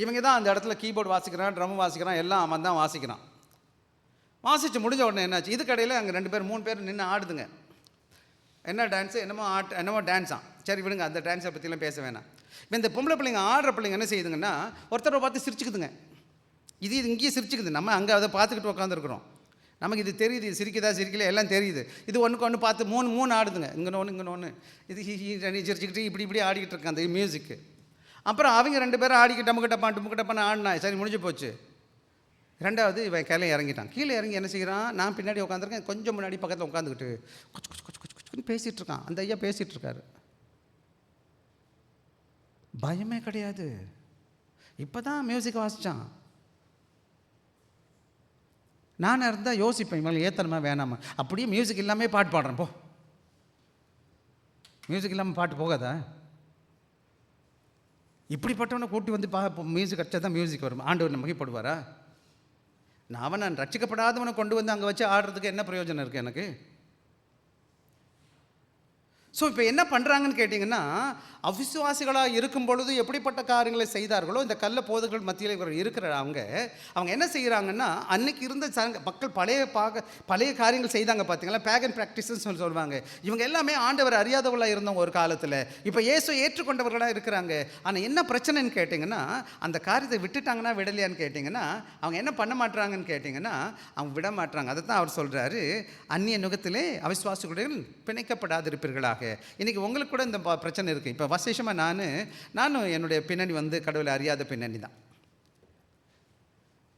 இவங்க தான் அந்த இடத்துல கீபோர்டு வாசிக்கிறான், ட்ரம் வாசிக்கிறான், எல்லாம் அவன் தான் வாசிக்கிறான். வாசித்து முடிஞ்ச உடனே என்னாச்சு? இதுக்கடையில் அங்கே 2 பேர் 3 பேர் நின்று ஆடுதுங்க. என்ன டான்ஸு? என்னமோ டான்ஸான். சரி விடுங்க, அந்த டான்ஸை பற்றிலாம் பேச வேணாம். இப்போ இந்த பொம்பளை பிள்ளைங்க ஆடுற பிள்ளைங்க என்ன செய்யுதுங்கன்னா, ஒருத்தரை பார்த்து சிரிச்சுக்குதுங்க. இது இங்கேயே சிரிச்சுக்குது. நம்ம அங்கே அதை பார்த்துக்கிட்டு உட்காந்துருக்குறோம். நமக்கு இது தெரியுது, சிரிக்குதா சிரிக்கல எல்லாம் தெரியுது. இது ஒன்றுக்கு ஒன்று பார்த்து 3 ஆடுதுங்க. இங்கே ஒன்று இது சிரிச்சுக்கிட்டு இப்படி ஆடிக்கிட்டு இருக்காங்க அந்த மியூசிக்கு. அப்புறம் அவங்க 2 பேரும் ஆடிக்கிட்டு டமுக்கிட்டப்பான்னு ஆடினா சரி முடிஞ்சு போச்சு. 2வது இவன் கீழே இறங்கிட்டான். கீழே இறங்கி என்ன செய்கிறான்? நான் பின்னாடி உட்காந்துருக்கேன், கொஞ்சம் முன்னாடி பக்கத்தில் உட்காந்துக்கிட்டு கொச்சு பேசிகிட்டு இருக்கான். அந்த ஐயா பேசிகிட்டு இருக்காரு. பயமே கிடையாது. இப்போ தான் மியூசிக் வாசித்தான். நான் இருந்தால் யோசிப்பேன், இவங்களை ஏற்றணுமா வேணாமா. அப்படியே மியூசிக் இல்லாமல் பாட்டு பாடுறேன். போ, மியூசிக் இல்லாமல் பாட்டு போகாதா? இப்படிப்பட்டவனை கூட்டி வந்து மியூசிக் அடிச்சா தான் மியூசிக் வரும். ஆண்டவர் மகிமைப்படுவாரா? நான் ரட்சிக்கப்படாதவனை கொண்டு வந்து அங்கே வச்சு ஆடுறதுக்கு என்ன பிரயோஜனம் இருக்குது எனக்கு? ஸோ இப்போ என்ன பண்ணுறாங்கன்னு கேட்டிங்கன்னா, அவிசுவாசிகளாக இருக்கும் பொழுது எப்படிப்பட்ட காரியங்களை செய்தார்களோ, இந்த கள்ள போதகர்கள் மத்தியில் இருக்கிற அவங்க என்ன செய்கிறாங்கன்னா, அன்னைக்கு இருந்த மக்கள் பழைய காரியங்கள் செய்தாங்க பார்த்தீங்களா, பேகன் ப்ராக்டிசஸ் சொல்லுவாங்க. இவங்க எல்லாமே ஆண்டவர் அறியாதவர்களாக இருந்தவங்க ஒரு காலத்தில். இப்போ இயேசு ஏற்றுக்கொண்டவர்களாக இருக்கிறாங்க. ஆனால் என்ன பிரச்சனைன்னு கேட்டிங்கன்னா, அந்த காரியத்தை விட்டுட்டாங்கன்னா விடலையான்னு கேட்டிங்கன்னா, அவங்க என்ன பண்ண மாட்டாங்கன்னு கேட்டிங்கன்னா, அவங்க விட மாட்டாங்க. அதை தான் அவர் சொல்கிறாரு, அந்நிய நுகத்திலே அவிசுவாசிகளுடன் பிணைக்கப்படாதிருப்பீர்களாக. இன்றைக்கி உங்களுக்கு கூட இந்த பிரச்சனை இருக்குது. இப்போ விசேஷமாக நானும் என்னுடைய பின்னணி வந்து கடவுளை அறியாத பின்னணி தான்.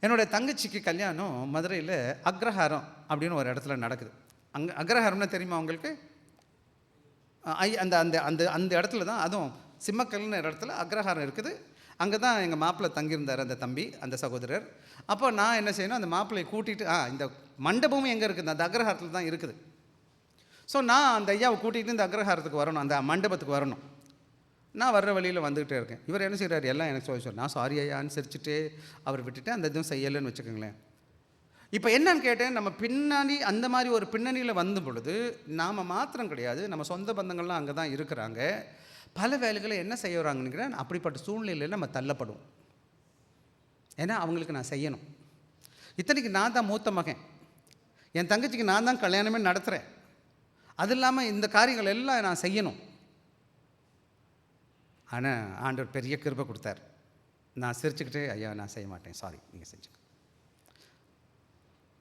என்னுடைய தங்கச்சிக்கு கல்யாணம் மதுரையில் அக்ரஹாரம் அப்படின்னு ஒரு இடத்துல நடக்குது. அங்கே அக்ரஹாரம்னா தெரியுமா உங்களுக்கு? அந்த அந்த அந்த அந்த இடத்துல தான், அதுவும் சிம்மக்கல்னு இடத்துல அக்ரஹாரம் இருக்குது. அங்கே தான் எங்கள் மாப்பிள்ளை தங்கியிருந்தார், அந்த தம்பி, அந்த சகோதரர். அப்போ நான் என்ன செய்யணும், அந்த மாப்பிள்ளையை கூட்டிகிட்டு இந்த மண்டபமும் எங்கே இருக்குது, அந்த அக்ரஹாரத்தில் தான் இருக்குது. ஸோ நான் அந்த ஐயாவை கூட்டிகிட்டு இந்த அக்ரஹாரத்துக்கு வரணும், அந்த மண்டபத்துக்கு வரணும். நான் வர்ற வழியில் வந்துக்கிட்டே இருக்கேன். இவர் என்ன செய்கிறார், எல்லாம் எனக்கு சொல்லி நான் சாரி ஐயான்னு சிரிச்சுட்டு அவர் விட்டுட்டு அந்த இதுவும் செய்யலைன்னு வச்சுக்கோங்களேன். இப்போ என்னன்னு கேட்டேன், நம்ம பின்னாடி அந்த மாதிரி ஒரு பின்னணியில் வந்த பொழுது நாம் மாத்திரம் கிடையாது, நம்ம சொந்த பந்தங்கள்லாம் அங்கே தான் இருக்கிறாங்க. பல வேலைகளை என்ன செய்ய வராங்கன்னு அப்படிப்பட்ட சூழ்நிலையில் நம்ம தள்ளப்படுவோம். ஏன்னா அவங்களுக்கு நான் செய்யணும். இத்தனைக்கு நான் தான் மூத்த மகன், என் தங்கச்சிக்கு நான் தான் கல்யாணமே நடத்துகிறேன். அது இல்லாமல் இந்த காரியங்கள் எல்லாம் நான் செய்யணும். ஆனால் ஆண்டவர் பெரிய கிருபை கொடுத்தார். நான் சிரிச்சுக்கிட்டு, ஐயா நான் செய்ய மாட்டேன், சாரி, நீங்கள் செஞ்சுக்க.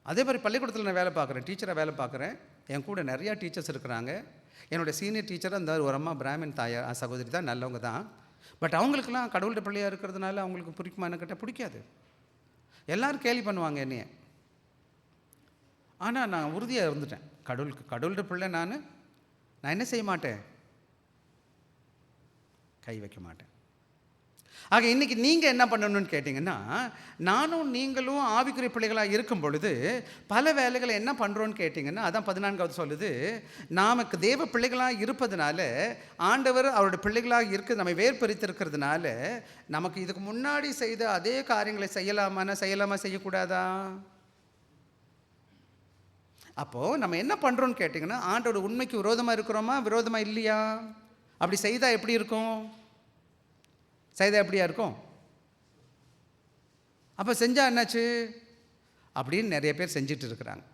அதே மாதிரி பள்ளிக்கூடத்தில் நான் வேலை பார்க்குறேன், டீச்சராக வேலை பார்க்குறேன். என் கூட நிறையா டீச்சர்ஸ் இருக்கிறாங்க. என்னுடைய சீனியர் டீச்சராக அந்த ஒரு அம்மா பிராமின் தாயார் சகோதரி தான், நல்லவங்க தான். பட் அவங்களுக்கெல்லாம் கடவுளுடைய பிள்ளையாக இருக்கிறதுனால அவங்களுக்கு பிடிக்குமான்னு கேட்டால் பிடிக்காது. எல்லோரும் கேலி பண்ணுவாங்க என்னைய. ஆனால் நான் உறுதியாக இருந்துட்டேன், கடவுளுடைய பிள்ளை நான் என்ன செய்ய மாட்டேன், கை வைக்க மாட்டேன். ஆக இன்றைக்கி நீங்கள் என்ன பண்ணணும்னு கேட்டிங்கன்னா, நானும் நீங்களும் ஆவிக்குரிய பிள்ளைகளாக இருக்கும் பொழுது பல வேலைகளை என்ன பண்ணுறோன்னு கேட்டிங்கன்னா, அதான் 14வது சொல்லுது, நமக்கு தேவ பிள்ளைகளாக இருப்பதுனால, ஆண்டவர் அவருடைய பிள்ளைகளாக இருக்க நம்மை வேறுபரித்திருக்கிறதுனால, நமக்கு இதுக்கு முன்னாடி செய்த அதே காரியங்களை செய்யலாமா செய்யக்கூடாதா? அப்போது நம்ம என்ன பண்ணுறோன்னு கேட்டிங்கன்னா, ஆண்டோட உண்மைக்கு விரோதமாக இருக்கிறோமா, விரோதமாக இல்லையா? அப்படி செய்தால் எப்படி இருக்கும்? செய்தால் எப்படியா இருக்கும்? அப்போ செஞ்சால் என்னாச்சு அப்படின்னு நிறைய பேர் செஞ்சிட்டு இருக்கிறாங்க.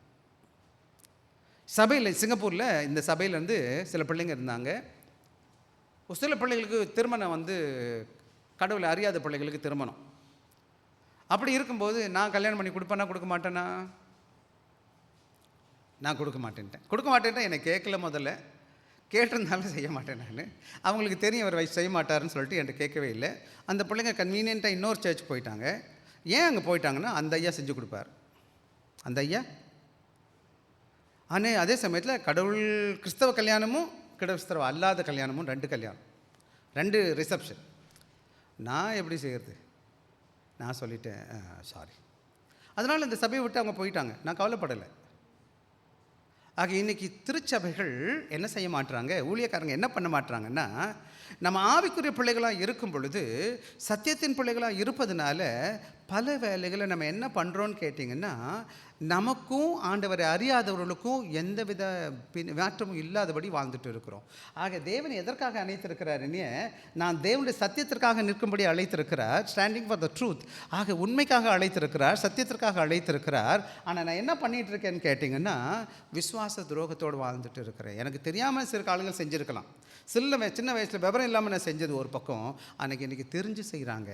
சபையில், சிங்கப்பூரில் இந்த சபையிலேருந்து சில பிள்ளைங்க இருந்தாங்க. சில பிள்ளைங்களுக்கு திருமணம் வந்து கடவுளை அறியாத பிள்ளைங்களுக்கு திருமணம். அப்படி இருக்கும்போது நான் கல்யாணம் பண்ணி கொடுப்பேன்னா கொடுக்க மாட்டேன்னா? நான் கொடுக்க மாட்டேன்ட்டேன். என்னை கேட்கல, முதல்ல கேட்டிருந்தாலும் செய்ய மாட்டேன் நான். அவங்களுக்கு தெரியும் அவர் செய்ய மாட்டாருன்னு சொல்லிட்டு என்கிட்ட கேட்கவே இல்லை. அந்த பிள்ளைங்க கன்வீனியண்ட்டாக இன்னொரு சர்ச் போயிட்டாங்க. ஏன் அங்கே போயிட்டாங்கன்னா, அந்த ஐயா செஞ்சு கொடுப்பார், அந்த ஐயா. ஆனால் அதே சமயத்தில் கடவுள் கிறிஸ்தவ கல்யாணமும் கிறிஸ்தவ அல்லாத கல்யாணமும் 2 கல்யாணம், 2 ரிசப்ஷன். நான் எப்படி செய்கிறது? நான் சொல்லிட்டேன், சாரி. அதனால் இந்த சபையை விட்டு அவங்க போயிட்டாங்க. நான் கவலைப்படலை. ஆக இன்றைக்கி திருச்சபைகள் என்ன செய்ய மாட்டுறாங்க, ஊழியக்காரங்க என்ன பண்ண மாட்டுறாங்கன்னா, நம்ம ஆவிக்குரிய பிள்ளைகளாக இருக்கும் பொழுது, சத்தியத்தின் பிள்ளைகளாக இருப்பதுனால பல வேலைகளை நம்ம என்ன பண்ணுறோன்னு கேட்டிங்கன்னா, நமக்கும் ஆண்டவரை அறியாதவர்களுக்கும் எந்தவித மாற்றமும் இல்லாதபடி வாழ்ந்துட்டு இருக்கிறோம். ஆக தேவன் எதற்காக அழைத்திருக்கிறாருன்னு, நான் தேவனுடைய சத்தியத்திற்காக நிற்கும்படி அழைத்திருக்கிறார், ஸ்டாண்டிங் ஃபார் த ட்ரூத். ஆக உண்மைக்காக அழைத்திருக்கிறார், சத்தியத்திற்காக அழைத்திருக்கிறார். ஆனால் நான் என்ன பண்ணிகிட்டு இருக்கேன்னு கேட்டிங்கன்னா, விசுவாச துரோகத்தோடு வாழ்ந்துட்டு இருக்கிறேன். எனக்கு தெரியாமல் சில காலங்கள் செஞ்சுருக்கலாம், சின்ன வயசில் விவரம் இல்லாமல் நான் செஞ்சது ஒரு பக்கம், இன்றைக்கி தெரிஞ்சு செய்கிறாங்க.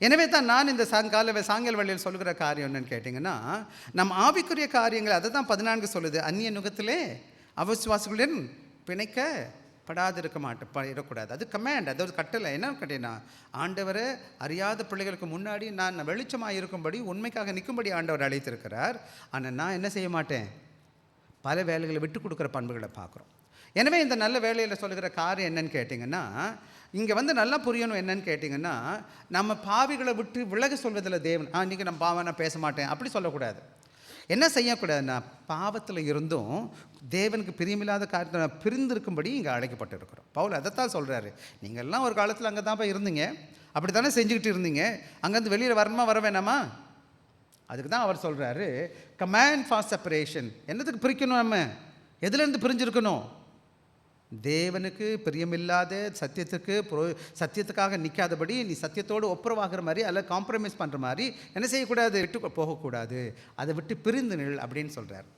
எனவே தான் நான் இந்த சாயங்கால வழியில் சொல்கிற காரியம் என்னன்னு கேட்டிங்கன்னா, நம்ம ஆவிக்குரிய காரியங்கள், அதை தான் 14 சொல்லுது, அந்நிய நுகத்திலே அவிசுவாசிகளுடன் இடக்கூடாது. அது கமாண்ட், அதாவது கட்டளை. என்ன கேட்டீங்கன்னா, ஆண்டவரை அறியாத பிள்ளைகளுக்கு முன்னாடி நான் வெளிச்சமாக இருக்கும்படி, உண்மைக்காக நிற்கும்படி ஆண்டவர் அழைத்திருக்கிறார். ஆனால் நான் என்ன செய்ய மாட்டேன், பல வேலைகளை விட்டு கொடுக்குற பண்புகளை பார்க்குறோம். எனவே இந்த நல்ல வேலையில் சொல்லுகிற காரியம் என்னன்னு கேட்டிங்கன்னா, இங்கே வந்து நல்லா புரியணும். என்னன்னு கேட்டிங்கன்னா, நம்ம பாவிகளை விட்டு விலக சொல்வதில் தேவன், இன்றைக்கி நம்ம பாவம் நான் பேச மாட்டேன் அப்படி சொல்லக்கூடாது. என்ன செய்யக்கூடாதுன்னா, பாவத்தில் இருந்தும் தேவனுக்கு பிரியமில்லாத காரியத்தை நான் பிரிந்திருக்கும்படி இங்கே அழைக்கப்பட்டு இருக்கிறோம். பவுல் அதைத்தான் சொல்கிறாரு. நீங்கள்லாம் ஒரு காலத்தில் அங்கே தான் போய் இருந்தீங்க, அப்படி தானே செஞ்சுக்கிட்டு இருந்தீங்க, அங்கேருந்து வெளியில் வரணுமா வர வேணாமா? அதுக்கு தான் அவர் சொல்கிறாரு, கமாண்ட் ஃபார் செப்பரேஷன். என்னத்துக்கு பிரிக்கணும்? நம்ம எதுலேருந்து பிரிஞ்சிருக்கணும்? தேவனுக்கு பிரியமில்லாத சத்தியத்துக்காக நிற்காதபடி நீ சத்தியத்தோடு ஒப்புரவாகிற மாதிரி அல்ல காம்ப்ரமைஸ் பண்ணுற மாதிரி என்ன செய்யக்கூடாது? விட்டு போகக்கூடாது, அதை விட்டு பிரிந்து நில் அப்படின்னு சொல்கிறார்.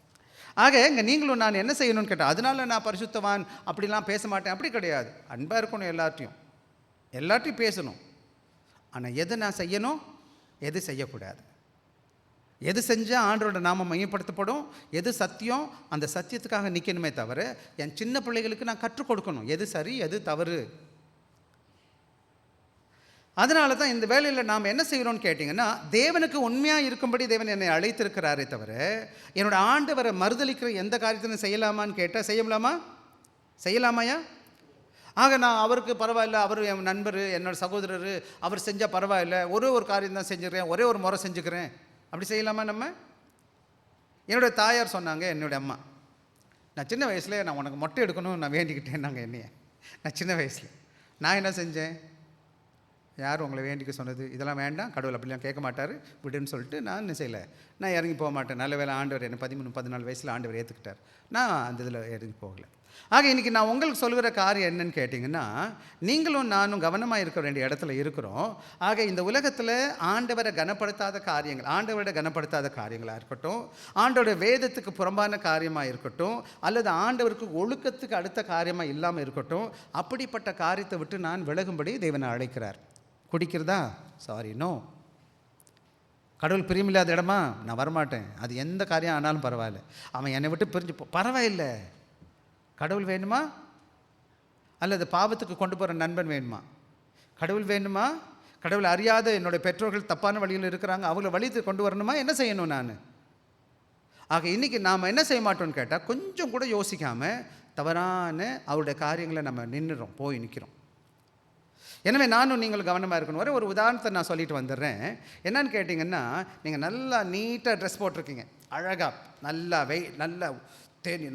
ஆக இங்கே நீங்களும் நான் என்ன செய்யணும்னு கேட்டால், அதனால நான் பரிசுத்தவான் அப்படிலாம் பேச மாட்டேன், அப்படி கிடையாது. அன்பாக இருக்கணும், எல்லார்ட்டையும் பேசணும். ஆனால் எதை நான் செய்யணும், எது செய்யக்கூடாது, எது செஞ்சால் ஆண்டவரோட நாமம் மையப்படுத்தப்படும், எது சத்தியம், அந்த சத்தியத்துக்காக நிற்கணுமே தவிர என் சின்ன பிள்ளைகளுக்கு நான் கற்றுக் கொடுக்கணும் எது சரி எது தவறு. அதனால தான் இந்த வேலையில் நாம் என்ன செய்கிறோம்னு கேட்டிங்கன்னா, தேவனுக்கு உண்மையாக இருக்கும்படி தேவன் என்னை அழைத்திருக்கிறாரே தவிர என்னோடய ஆண்டவரை மறுதளிக்கிற எந்த காரியத்தையும் செய்யலாமான்னு கேட்டால் செய்யலாமாயா? ஆக நான் அவருக்கு பரவாயில்ல, அவர் என் நண்பர், என்னோட சகோதரர், அவர் செஞ்சால் பரவாயில்ல, ஒரு காரியம் தான் செஞ்சுக்கிறேன், ஒரே ஒரு முறை செஞ்சுக்கிறேன், அப்படி செய்யலாமா? நம்ம என்னுடைய தாயார் சொன்னாங்க, என்னுடைய அம்மா, நான் சின்ன வயசில் நான் உனக்கு மொட்டை எடுக்கணும்னு நான் வேண்டிக்கிட்டேன். நான் சின்ன வயசில் நான் என்ன செஞ்சேன்? யார் உங்களை வேண்டிக்க சொன்னது? இதெல்லாம் வேண்டாம், கடவுள் அப்படிலாம் கேட்க மாட்டார், விடுன்னு சொல்லிட்டு நான் என்ன செய்யலை, நான் இறங்கி போக மாட்டேன். நல்ல வேலை ஆண்டவர் என்னை 13-14 வயசில் ஆண்டவர் ஏற்றுக்கிட்டார். நான் அந்த இதில் இறங்கி போகலை. ஆக இன்றைக்கி நான் உங்களுக்கு சொல்கிற காரியம் என்னன்னு கேட்டிங்கன்னா, நீங்களும் நானும் கவனமாக இருக்க வேண்டிய இடத்துல இருக்கிறோம். ஆக இந்த உலகத்தில் ஆண்டவரை கனப்படுத்தாத காரியங்களாக இருக்கட்டும், ஆண்டோட வேதத்துக்கு புறம்பான காரியமாக இருக்கட்டும், அல்லது ஆண்டவருக்கு ஒழுக்கத்துக்கு அடுத்த காரியமாக இல்லாமல் இருக்கட்டும், அப்படிப்பட்ட காரியத்தை விட்டு நான் விலகும்படி தேவனை அழைக்கிறார். குடிக்கிறதா? Sorry, no. கடவுள் பிரியமில்லாத இடமா? நான் வரமாட்டேன். அது எந்த காரியம் ஆனாலும் பரவாயில்ல, அவன் என்னை விட்டு பிரிஞ்சு பரவாயில்லை. கடவுள் வேணுமா? அல்லது பாவத்துக்கு கொண்டு போகிற நண்பன் வேணுமா? கடவுள் வேணுமா? கடவுள் அறியாத என்னுடைய பெற்றோர்கள் தப்பான வழியில் இருக்கிறாங்க, அவங்கள வழித்து கொண்டு வரணுமா? என்ன செய்யணும் நான்? ஆக இன்றைக்கி நாம் என்ன செய்ய மாட்டோம்னு கேட்டால், கொஞ்சம் கூட யோசிக்காமல் தவறான அவருடைய காரியங்களை நம்ம போய் நிற்கிறோம். எனவே நானும் நீங்கள் கவனமாக இருக்கணும். ஒரு உதாரணத்தை நான் சொல்லிட்டு வந்துடுறேன். என்னன்னு கேட்டிங்கன்னா, நீங்கள் நல்லா நீட்டாக ட்ரெஸ் போட்டிருக்கீங்க, அழகாக நல்லா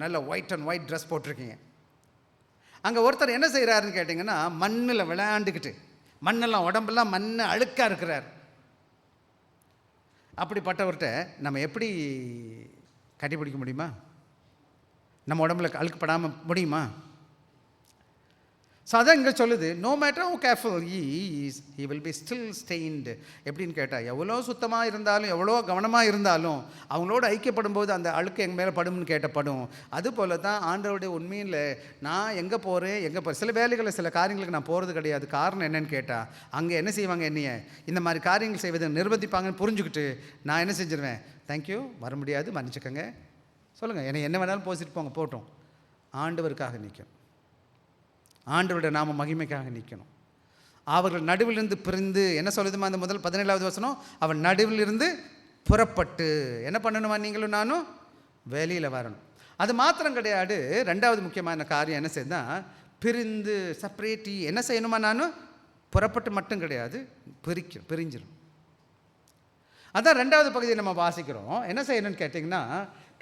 நல்ல ஒயிட் அண்ட் ஒயிட் ட்ரெஸ் போட்டிருக்கீங்க. அங்கே ஒருத்தர் என்ன செய்கிறாருன்னு கேட்டிங்கன்னா, மண்ணில் விளையாண்டுக்கிட்டு, மண்ணெல்லாம் உடம்பெல்லாம் அழுக்காக இருக்கிறார். அப்படிப்பட்டவர்கிட்ட நம்ம எப்படி கட்டிப்பிடிக்க முடியுமா? நம்ம உடம்புல அழுக்குப்படாமல் முடியுமா? ஸோ அதான் இங்கே சொல்லுது, no matter how careful he will be still stained. எப்படின்னு கேட்டால், எவ்வளோ சுத்தமாக இருந்தாலும் எவ்வளோ கவனமாக இருந்தாலும் அவங்களோட ஐக்கியப்படும் போது அந்த அழுக்கு எங்கள் மேலே படும்னு கேட்டப்படும். அதுபோல் தான் ஆண்டவருடைய உண்மையில் நான் எங்கே போகிறேன் சில வேலைகளில் சில காரியங்களுக்கு நான் போகிறது கிடையாது. காரணம் என்னன்னு கேட்டால், அங்கே என்ன செய்வாங்க, என்னைய இந்த மாதிரி காரியங்கள் செய்வதை நிர்பந்திப்பாங்கன்னு புரிஞ்சுக்கிட்டு நான் என்ன செஞ்சிருவேன், தேங்க்யூ, வர முடியாது, மன்னிச்சுக்கோங்க, சொல்லுங்கள், என்னை என்ன வேணாலும் போசிட்டு போட்டோம். ஆண்டவருக்காக நிற்கும், ஆண்டவருடைய நாம மகிமைக்காக நிற்கணும். அவர்கள் நடுவிலிருந்து பிரிந்து என்ன சொல்லுதுமா அந்த முதல் 17வது வசனம், அவன் நடுவிலிருந்து புறப்பட்டு என்ன பண்ணணுமா? நீங்களும் நானும் வெளியில் வரணும். அது மாத்திரம் கிடையாது, 2வது முக்கியமான காரியம் என்ன செய்யுதுன்னா, பிரிந்து செப்பரேட்டி என்ன செய்யணுமா? நானும் புறப்பட்டு மட்டும் கிடையாது, பிரிஞ்சிடும். அதான் 2வது பகுதியை நம்ம வாசிக்கிறோம். என்ன செய்யணும்னு கேட்டிங்கன்னா,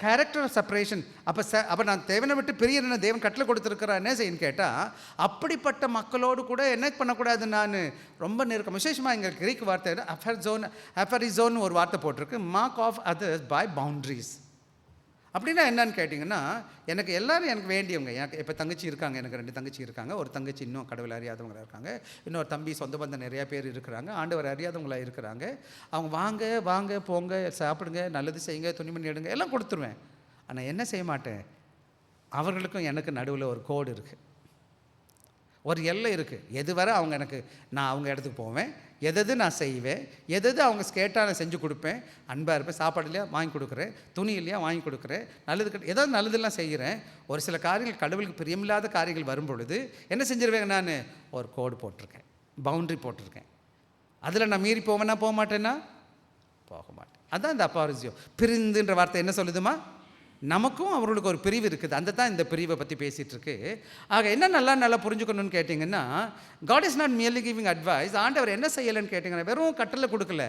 கேரக்டர் ஆஃப் செப்பரேஷன். அப்போ நான் தேவனை விட்டு பிரியன்னு தேவன் கட்டளை கொடுத்துருக்கிறார். என்ன செய்யணும்னு கேட்டால், அப்படிப்பட்ட மக்களோடு கூட என்ன பண்ணக்கூடாது, நான் ரொம்ப நெருக்கம். விசேஷமாக எங்கள் கிரீக் வார்த்தை அஃபரிசோன்னு ஒரு வார்த்தை போட்டிருக்கு, mark of others by boundaries. அப்படின்னா என்னன்னு கேட்டிங்கன்னா, எனக்கு வேண்டியவங்க, எனக்கு இப்போ தங்கச்சி இருக்காங்க, எனக்கு 2 தங்கச்சி இருக்காங்க. ஒரு தங்கச்சி இன்னும் கடவுள் அறியாதவங்களாக இருக்காங்க, இன்னொரு தம்பி சொந்த பந்தம் நிறையா பேர் இருக்கிறாங்க, ஆண்டவர் அறியாதவங்களாக இருக்கிறாங்க. அவங்க வாங்க போங்க, சாப்பிடுங்க, நல்லது செய்யுங்க, துணிமணி எடுங்க, எல்லாம் கொடுத்துருவேன். ஆனால் என்ன செய்ய மாட்டேன், அவர்களுக்கும் எனக்கு நடுவில் ஒரு கோடு இருக்குது, ஒரு எல்லை இருக்குது. எது வரை நான் அவங்க இடத்துக்கு போவேன், எது நான் செய்வேன், எது அவங்க கேட்டால் நான் செஞ்சு கொடுப்பேன், அன்பாக இருப்பேன், சாப்பாடு இல்லையா வாங்கி கொடுக்குறேன், துணி இல்லையா வாங்கி கொடுக்குறேன், ஏதாவது நல்லதெல்லாம் செய்கிறேன். ஒரு சில காரியங்கள் கடவுளுக்கு பிரியமில்லாத காரியங்கள் வரும்பொழுது என்ன செஞ்சிருவேங்க, நான் ஒரு கோடு போட்டிருக்கேன், பவுண்ட்ரி போட்டிருக்கேன். அதில் நான் மீறி போவேன்னா போக மாட்டேன்னா போக மாட்டேன். அதுதான் இந்த அப்பாரிசியோ. பிரிந்துன்ற வார்த்தை என்ன சொல்லுதுமா? நமக்கும் அவர்களுக்கு ஒரு பிரிவு இருக்குது. அந்த தான் இந்த பிரிவை பற்றி பேசிகிட்டு இருக்கு. ஆக என்ன நல்லா புரிஞ்சுக்கணும்னு கேட்டிங்கன்னா, God is not merely giving advice. ஆண்டவர் என்ன செய்யலைன்னு கேட்டிங்கன்னா வெறும் கட்டளை கொடுக்கல.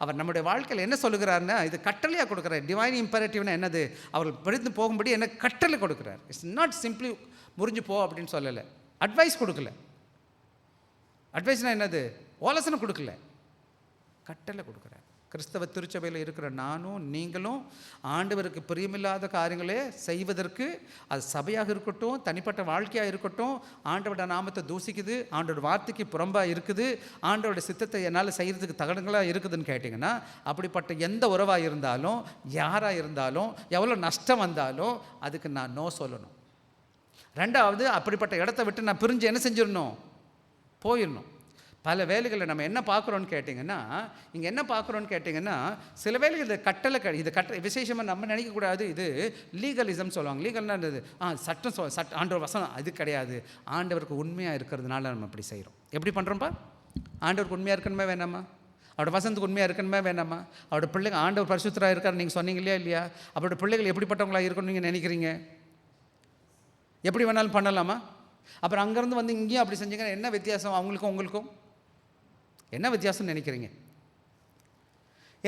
அவர் நம்முடைய வாழ்க்கையில் என்ன சொல்லுகிறாருன்னா, இது கட்டளையாக கொடுக்குறார். டிவைன் இம்பரேட்டிவ்னா என்னது? அவர் விழுந்து போகும்படி என்ன கட்டளை கொடுக்குறார். இட்ஸ் நாட் சிம்பிளி முறிஞ்சு போ அப்படின்னு சொல்லலை. அட்வைஸ் கொடுக்கல. அட்வைஸ்னால் என்னது? ஆலோசனை கொடுக்கல, கட்டளை கொடுக்குறார். கிறிஸ்தவ திருச்சபையில் இருக்கிற நானும் நீங்களும் ஆண்டவருக்கு பிரியமில்லாத காரியங்களே செய்வதற்கு, அது சபையாக இருக்கட்டும், தனிப்பட்ட வாழ்க்கையாக இருக்கட்டும், ஆண்டவரோட நாமத்தை தூசிக்குது, ஆண்டோட வார்த்தைக்கு புறம்பாக இருக்குது, ஆண்டவரோட சித்தத்தை என்னால் செய்கிறதுக்கு தகடங்களாக இருக்குதுன்னு கேட்டிங்கன்னா, அப்படிப்பட்ட எந்த உறவாக இருந்தாலும், யாராக இருந்தாலும், எவ்வளோ நஷ்டம் வந்தாலும் அதுக்கு நான் நோ சொல்லணும். ரெண்டாவது, அப்படிப்பட்ட இடத்த விட்டு நான் பிரிஞ்சு என்ன செஞ்சிடணும்? போயிடணும். பல வேலைகளில் நம்ம என்ன பார்க்குறோன்னு கேட்டிங்கன்னா, இங்கே என்ன பார்க்குறோன்னு கேட்டிங்கன்னா, சில வேலைகள் இது கட்டளை விசேஷமாக நம்ம நினைக்கக்கூடாது. இது லீகலிசம் சொல்லுவாங்க. லீகல்னா இது சட்டம் ஆண்டவர் வசனம், அது கிடையாது. ஆண்டவருக்கு உண்மையாக இருக்கிறதுனால நம்ம இப்படி செய்கிறோம். எப்படி பண்ணுறோம்ப்பா? ஆண்டவருக்கு உண்மையாக இருக்கணுமே வேணாமா? அவரோட வசனத்துக்கு உண்மையாக இருக்கணுமே வேணாமா? அவரோட பிள்ளைங்க ஆண்டவர் பரிசுத்தராக இருக்கார் நீங்கள் சொன்னீங்க இல்லையா? அவரோட பிள்ளைகள் எப்படிப்பட்டவங்களாக இருக்கணும்னு நீங்கள் நினைக்கிறீங்க? எப்படி வேணாலும் பண்ணலாமா? அப்புறம் அங்கேருந்து வந்து இங்கேயும் அப்படி செஞ்சீங்கன்னா என்ன வித்தியாசம்? அவங்களுக்கும் உங்களுக்கும் என்ன வித்தியாசம்னு நினைக்கிறீங்க?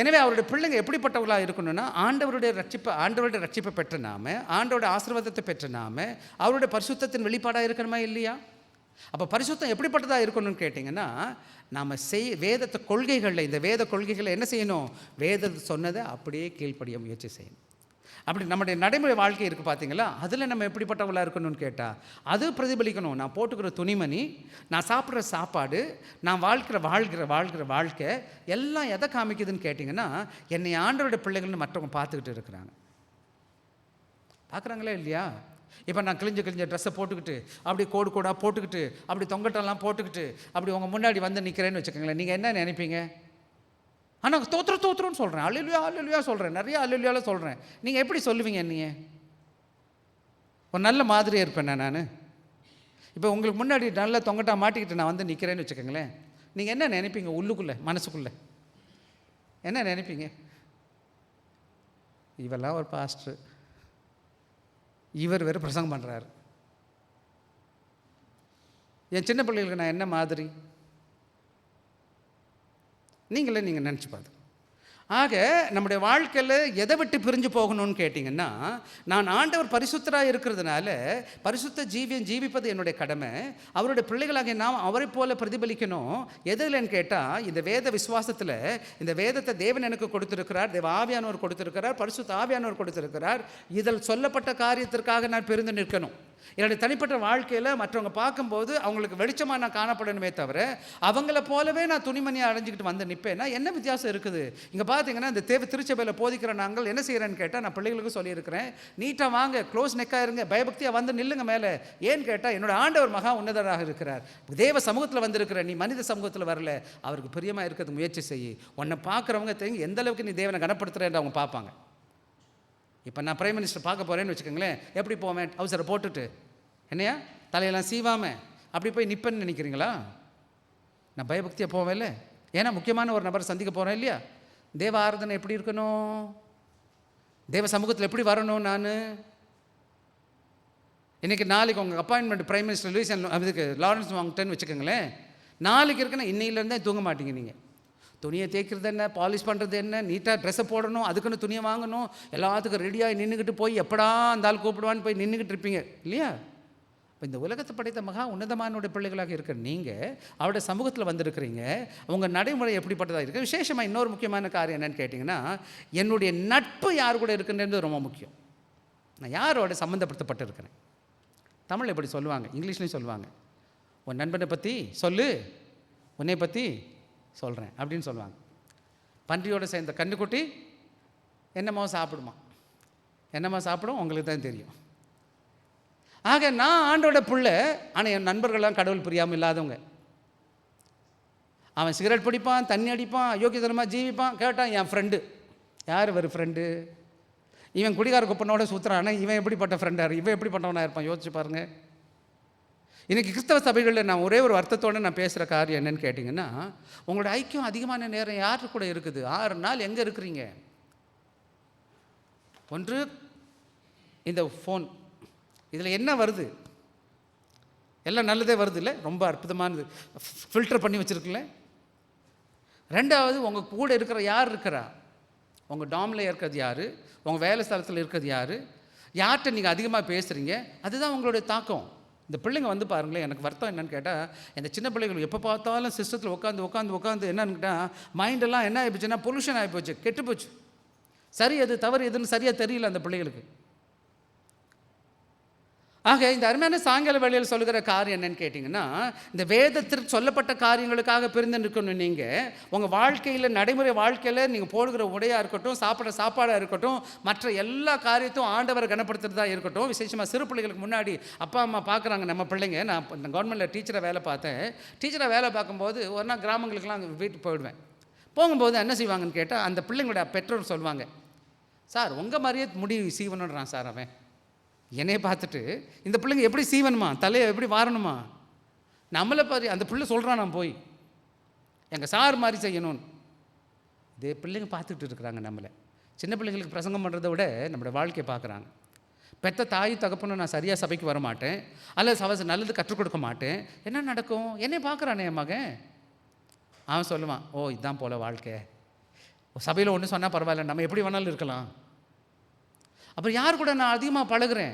எனவே அவருடைய பிள்ளைங்க எப்படிப்பட்டவர்களாக இருக்கணும்னா, ஆண்டவருடைய ரட்சிப்பை பெற்ற நாம, ஆண்டவருடைய ஆசீர்வாதத்தை பெற்ற நாம, அவருடைய பரிசுத்தத்தின் வெளிப்பாடாக இருக்கணுமா இல்லையா? அப்போ பரிசுத்தம் எப்படிப்பட்டதாக இருக்கணும்னு கேட்டிங்கன்னா, நாம் வேதத்தை கொள்கைகளில், இந்த வேத கொள்கைகளை என்ன செய்யணும்? வேதத்தை சொன்னதை அப்படியே கீழ்ப்படிய முயற்சி செய்யணும். அப்படி நம்முடைய நடைமுறை வாழ்க்கை இருக்குது பார்த்தீங்களா, அதில் நம்ம எப்படிப்பட்டவர்களாக இருக்கணும்னு கேட்டால் அது பிரதிபலிக்கணும். நான் போட்டுக்கிற துணிமணி, நான் சாப்பிட்ற சாப்பாடு, நான் வாழ்கிற வாழ்க்கை எல்லாம் எதை காமிக்குதுன்னு கேட்டிங்கன்னா, என்னை ஆண்டவருடைய பிள்ளைகள்னு மற்றவங்க பார்த்துக்கிட்டு இருக்கிறாங்க. பார்க்குறாங்களே இல்லையா? இப்போ நான் கிழிஞ்ச ட்ரெஸ்ஸை போட்டுக்கிட்டு, அப்படி கோடாக போட்டுக்கிட்டு, அப்படி தொங்கட்டெல்லாம் போட்டுக்கிட்டு, அப்படி உங்கள் முன்னாடி வந்து நிற்கிறேன்னு வச்சுக்கோங்களேன், நீங்கள் என்ன நினைப்பீங்க? ஆனால் தோற்றுறோன்னு சொல்கிறேன், அல்லேலூயா சொல்கிறேன், நிறையா அல்லேலூயாவில் சொல்கிறேன். நீங்கள் எப்படி சொல்லுவீங்க? என்னையே ஒரு நல்ல மாதிரியாக இருப்பேன் நான். இப்போ உங்களுக்கு முன்னாடி நல்ல தொங்கட்டா மாட்டிக்கிட்டு நான் வந்து நிற்கிறேன்னு வச்சுக்கோங்களேன், நீங்கள் என்ன நினைப்பீங்க? உள்ளுக்குள்ளே, மனசுக்குள்ளே என்ன நினைப்பீங்க? இவெல்லாம் ஒரு பாஸ்டர், இவர் வேறு பிரசங்கம் பண்ணுறாரு, என் சின்ன பிள்ளைகளுக்கு நான் என்ன மாதிரி? நீங்கள் நினச்சி பார்த்து. ஆக நம்முடைய வாழ்க்கையில் எதை விட்டு பிரிஞ்சு போகணும்னு கேட்டிங்கன்னா, நான் ஆண்டவர் பரிசுத்தராக இருக்கிறதுனால பரிசுத்த ஜீவிப்பது என்னுடைய கடமை. அவருடைய பிள்ளைகளாக நாம் அவரை போல பிரதிபலிக்கணும். எதுலன்னு கேட்டால், இந்த வேத விசுவாசத்தில், இந்த வேதத்தை தேவன் எனக்கு கொடுத்திருக்கிறார், தேவ ஆவியானவர் கொடுத்திருக்கிறார், பரிசுத்த ஆவியானவர் கொடுத்திருக்கிறார். இதில் சொல்லப்பட்ட காரியத்திற்காக நான் பிரிந்து நிற்கணும். என்னுடைய தனிப்பட்ட வாழ்க்கையில் மற்றவங்க பார்க்கும்போது அவங்களுக்கு வெளிச்சமாக நான் காணப்படணுமே தவிர, அவங்கள போலவே நான் துணிமணியை அடைஞ்சிக்கிட்டு வந்து நிற்பேன்னா என்ன வித்தியாசம் இருக்குது? இங்கே பார்த்தீங்கன்னா, இந்த திருச்சபையில் போதிக்கிற நாங்கள் என்ன செய்கிறேன்னு கேட்டால், நான் பிள்ளைகளுக்கும் சொல்லியிருக்கிறேன், நீட்டாக வாங்க, க்ளோஸ் நெக்காக இருங்க, பயபக்தியாக வந்து நில்லுங்க மேலே. ஏன்னு கேட்டால், என்னோட ஆண்டவர் மகா உன்னதராக இருக்கிறார், தேவ சமூகத்தில் வந்திருக்கிற நீ மனித சமூகத்தில் வரல, அவருக்கு பிரியமாக இருக்கிறது முயற்சி செய்யி. உன்னை பார்க்குறவங்க தெரியும் எந்த அளவுக்கு நீ தேவனை கனப்படுத்துகிறேன்னு அவங்க பார்ப்பாங்க. இப்போ நான் பிரைம் மினிஸ்டர் பார்க்க போகிறேன்னு வச்சுக்கோங்களேன், எப்படி போவேன்? அவசரம் போட்டுட்டு என்னையா தலையெல்லாம் சீவாமல் அப்படி போய் நிற்பேன்னு நினைக்கிறீங்களா? நான் பயபக்தியாக போவேன்ல, ஏன்னா முக்கியமான ஒரு நபரை சந்திக்க போகிறேன் இல்லையா? தேவ ஆராதனை எப்படி இருக்கணும்? தேவ சமூகத்தில் எப்படி வரணும்? நான் இன்றைக்கி நாளைக்கு உங்கள் அப்பாயின்மெண்ட் பிரைம் மினிஸ்டர் லூயிஸ் அதுக்கு லாரன்ஸ் வாங்கிட்டேன்னு வச்சுக்கோங்களேன், நாளைக்கு இருக்குன்னா இன்னையிலேருந்தே தூங்க மாட்டீங்க. நீங்கள் துணியை தேய்க்கிறது என்ன, பாலிஷ் பண்ணுறது என்ன, நீட்டாக ட்ரெஸ்ஸை போடணும், அதுக்குன்னு துணியை வாங்கணும், எல்லாத்துக்கும் ரெடியாக நின்றுக்கிட்டு போய் எப்படா அந்த ஆள் கூப்பிடுவான்னு போய் நின்றுக்கிட்டு இருப்பீங்க இல்லையா? இப்போ இந்த உலகத்தை படைத்த மகா உன்னதமானுடைய பிள்ளைகளாக இருக்கிற நீங்கள் அவருடைய சமூகத்தில் வந்திருக்கிறீங்க. உங்கள் நடைமுறை எப்படிப்பட்டதாக இருக்குது? விசேஷமாக இன்னொரு முக்கியமான காரியம் என்னென்னு கேட்டிங்கன்னா, என்னுடைய நட்பு யார் கூட இருக்குன்றது ரொம்ப முக்கியம். நான் யாரோட சம்மந்தப்படுத்தப்பட்டு இருக்கிறேன்? தமிழ் எப்படி சொல்லுவாங்க, இங்கிலீஷ்லையும் சொல்லுவாங்க, உன் நண்பனை பற்றி சொல்லு, உன்னை பற்றி சொல்கிறேன் அப்படின்னு சொல்லுவாங்க. பன்றியோடு சேர்ந்த கன்றுக்குட்டி என்னமோ சாப்பிடும் உங்களுக்கு தான் தெரியும். ஆக நான் ஆண்டோட பிள்ளை, ஆனால் என் நண்பர்கள்லாம் கடவுள் புரியாமல் இல்லாதவங்க. அவன் சிகரெட் பிடிப்பான், தண்ணி அடிப்பான், அயோக்கியத்தனமாக ஜீவிப்பான். கேட்டான் என் ஃப்ரெண்டு. யார் ஒரு ஃப்ரெண்டு? இவன் குடிகார குப்பனோட சுற்றுறான், இவன் எப்படிப்பட்ட ஃப்ரெண்டாக, இவன் எப்படிப்பட்டவனாக இருப்பான்? யோசிச்சு பாருங்கள். இன்றைக்கி கிறிஸ்தவ சபைகளில் நான் ஒரே ஒரு அர்த்தத்தோடு நான் பேசுகிற காரியம் என்னென்னு கேட்டிங்கன்னா, உங்களோட ஐக்கியம் அதிகமான நேரம் யாரு கூட இருக்குது? 6 நாள் எங்கே இருக்கிறீங்க? ஒன்று இந்த ஃபோன் இதில் என்ன வருது? எல்லாம் நல்லதே வருது இல்லை? ரொம்ப அற்புதமானது, ஃபில்டர் பண்ணி வச்சுருக்குல்ல. ரெண்டாவது, உங்கள் கூட இருக்கிற யார் இருக்கிறா? உங்கள் டாமில் இருக்கிறது யார்? உங்கள் வேலை ஸ்தலத்தில் இருக்கிறது யார்? யார்கிட்ட நீங்கள் அதிகமாக பேசுகிறீங்க? அதுதான் உங்களுடைய தாக்கம். இந்த பிள்ளைங்க வந்து பாருங்களேன், எனக்கு வருத்தம் என்னன்னு கேட்டால், இந்த சின்ன பிள்ளைகள் எப்போ பார்த்தாலும் சிஸ்டத்தில் உட்காந்து என்னன்னு கேட்டால், மைண்டெல்லாம் என்ன ஆகிப்போச்சுன்னா பொல்யூஷன் ஆகிப்போச்சு, கெட்டுப்போச்சு. சரி எது தவறு எதுன்னு சரியாக தெரியல அந்த பிள்ளைகளுக்கு. ஆக இந்த அருமையான சாயங்கால வேளையில் சொல்லுகிற காரியம் என்னன்னு கேட்டிங்கன்னா, இந்த வேதத்திற்கு சொல்லப்பட்ட காரியங்களுக்காக பிரிந்து நிற்கணும். நீங்கள் உங்கள் வாழ்க்கையில், நடைமுறை வாழ்க்கையில் நீங்கள் போடுகிற உடையாக இருக்கட்டும், சாப்பிட்ற சாப்பாடாக இருக்கட்டும், மற்ற எல்லா காரியத்தையும் ஆண்டவரை கனப்படுத்துறதா இருக்கட்டும். விசேஷமாக சிறு பிள்ளைகளுக்கு முன்னாடி அப்பா அம்மா பார்க்குறாங்க நம்ம பிள்ளைங்க. நான் இந்த கவர்மெண்ட்டில் டீச்சராக வேலை பார்த்தேன். டீச்சராக வேலை பார்க்கும்போது ஒரு நாள் கிராமங்களுக்கெல்லாம் அங்கே வீட்டுக்கு போயிடுவேன். போகும்போது என்ன செய்வாங்கன்னு கேட்டால், அந்த பிள்ளைங்களோட பெற்றோர் சொல்லுவாங்க, சார் உங்கள் மாதிரியே முடி சீவனுன்றான் சார் அவன். என்னையை பார்த்துட்டு இந்த பிள்ளைங்க எப்படி சீவனுமா, தலையை எப்படி வாரணுமா, நம்மளை பாரு அந்த பிள்ளை சொல்கிறான் நான் போய் எங்கள் சார் மாதிரி செய்யணும்னு. இதே பிள்ளைங்க பார்த்துட்டு இருக்கிறாங்க நம்மளை. சின்ன பிள்ளைங்களுக்கு பிரசங்கம் பண்ணுறதை விட நம்மளோட வாழ்க்கையை பார்க்குறாங்க. பெற்ற தாய் தகப்பனும் நான் சரியாக சபைக்கு வர மாட்டேன், அல்லது நல்லது கற்றுக் கொடுக்க மாட்டேன். என்ன நடக்கும்? என்னை பார்க்குறானே என் மகன். அவன் சொல்லுவான், ஓ இதுதான் போல் வாழ்க்கை, சபையில் ஒன்று சொன்னால் பரவாயில்ல, நம்ம எப்படி வேணாலும் இருக்கலாம். அப்புறம் யார் கூட நான் அதிகமாக பழகிறேன்?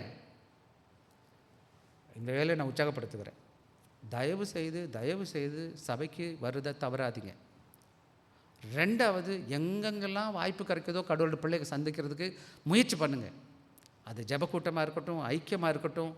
இந்த வேலையை நான் உற்சாகப்படுத்துகிறேன். தயவு செய்து சபைக்கு வருதை தவறாதீங்க. ரெண்டாவது, எங்கெங்கெல்லாம் வாய்ப்பு கிடைக்குதோ கடவுளோட பிள்ளைகளை சந்திக்கிறதுக்கு முயற்சி பண்ணுங்கள். அது ஜெபக்கூட்டமாக இருக்கட்டும், ஐக்கியமாக இருக்கட்டும்.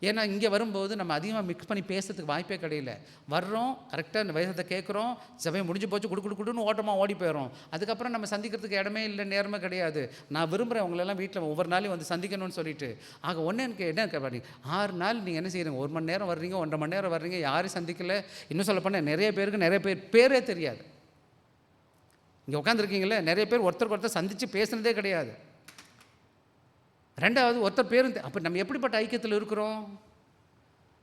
ஏன்னா இங்கே வரும்போது நம்ம அதிகமாக மிக்ஸ் பண்ணி பேசுறதுக்கு வாய்ப்பே கிடையில. வர்றோம், கரெக்டாக இந்த வயசத்தை கேட்குறோம், சபையை முடிஞ்சு போச்சு, குடுன்னு ஓட்டமாக ஓடி போயிடும். அதுக்கப்புறம் நம்ம சந்திக்கிறதுக்கு இடமே இல்லை, நேரமே கிடையாது. நான் விரும்புகிறேன் உங்களெல்லாம் வீட்டில் ஒவ்வொரு நாளையும் வந்து சந்திக்கணும்னு சொல்லிட்டு. ஆக எனக்கு என்ன கேட்பாங்க, 6 நாள் நீங்கள் என்ன செய்கிறீங்க? 1 மணி நேரம் வர்றீங்க, 1.5 மணி நேரம் வர்றீங்க, யாரையும் சந்திக்கலை. இன்னும் சொல்ல போனால் நிறைய பேருக்கு பேரே தெரியாது. இங்கே உட்காந்துருக்கீங்களே, நிறைய பேர் ஒருத்தருக்கு ஒருத்தர் சந்தித்து பேசுனதே கிடையாது. ரெண்டாவது, ஒருத்தர் பேரும் அப்போ நம்ம எப்படிப்பட்ட ஐக்கியத்தில் இருக்கிறோம்?